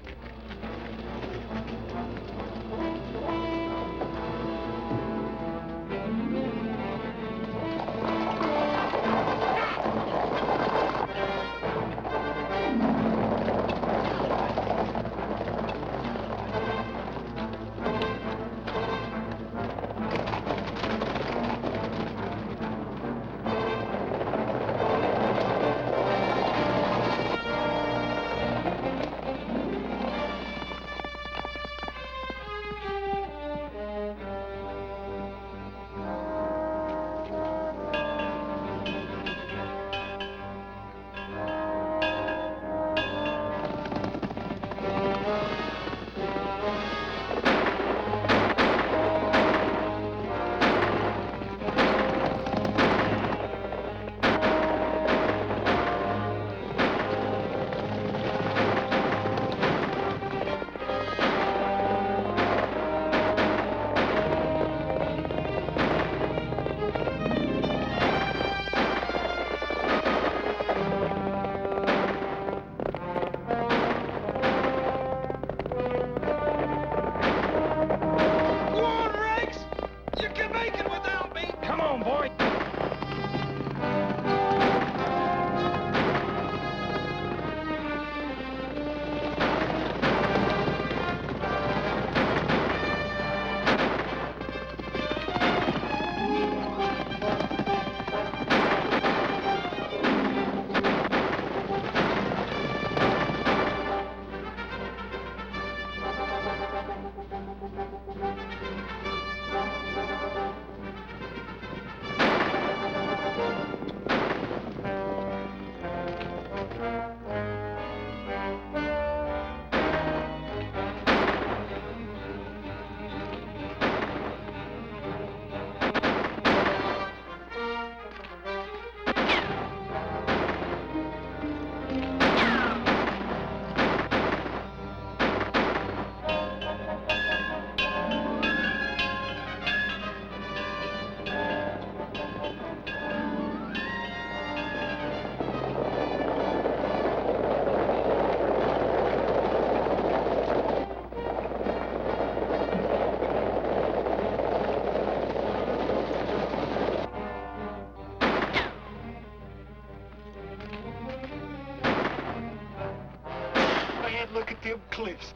man, look at them cliffs.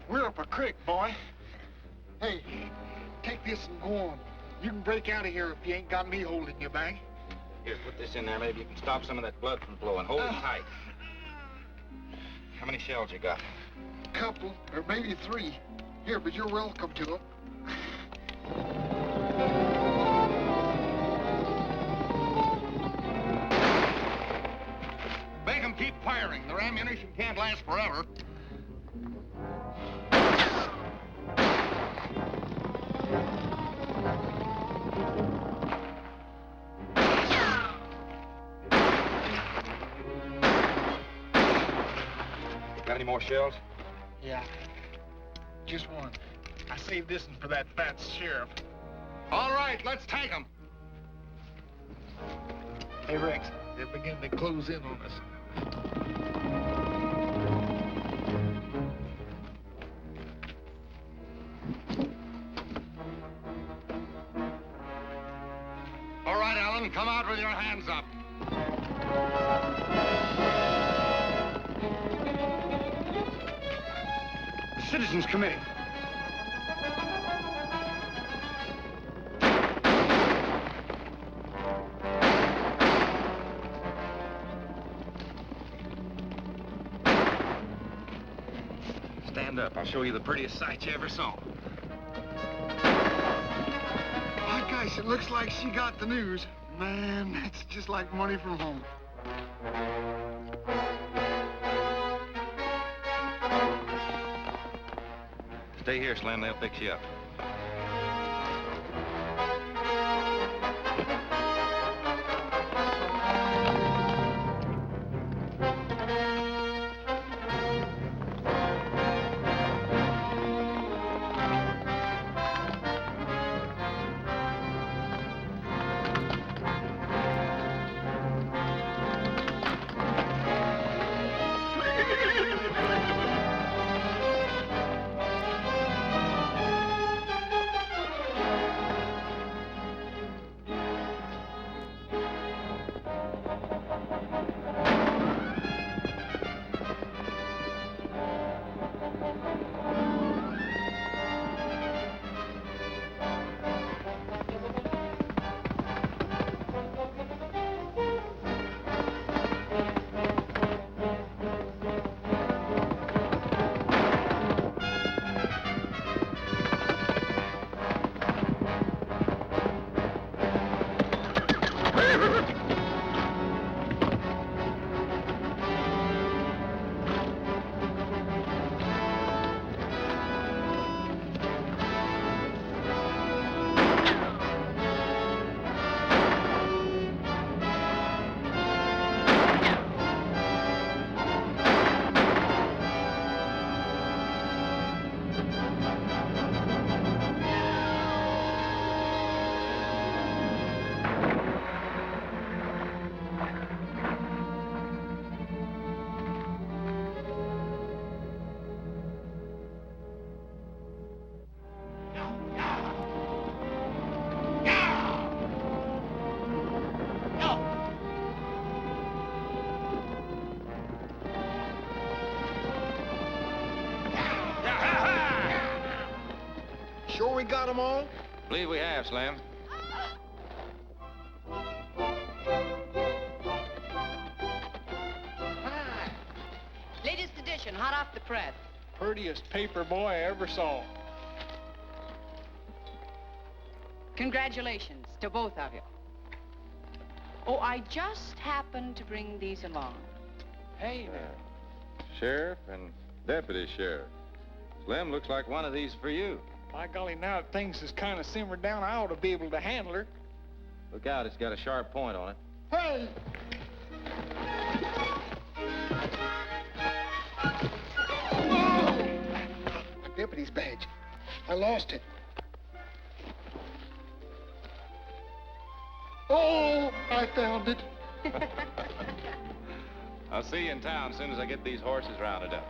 We're up a creek, boy. Hey, take this and go on. You can break out of here if you ain't got me holding you back. Here, put this in there. Maybe you can stop some of that blood from flowing. Hold it tight. How many shells you got? Couple, or maybe 3. Here, but you're welcome to them. Make them keep firing. Their ammunition can't last forever. Got any more shells? Yeah. Just one. I saved this one for that fat sheriff. All right, let's take them. Hey, Rex, they're beginning to close in on us. All right, Alan, come out with your hands up. Citizens Committee. Stand up. I'll show you the prettiest sight you ever saw. My gosh, it looks like she got the news. Man, that's just like money from home. Stay here, Slim. They'll fix you up. Sure we got them all? Believe we have, Slim. Hi. Latest edition, hot off the press. Prettiest paper boy I ever saw. Congratulations to both of you. Oh, I just happened to bring these along. Hey, Sheriff and Deputy Sheriff. Slim, looks like one of these for you. By golly, now that things has kind of simmered down, I ought to be able to handle her. Look out, it's got a sharp point on it. Hey! My deputy's badge. I lost it. Oh, I found it. I'll see you in town as soon as I get these horses rounded up.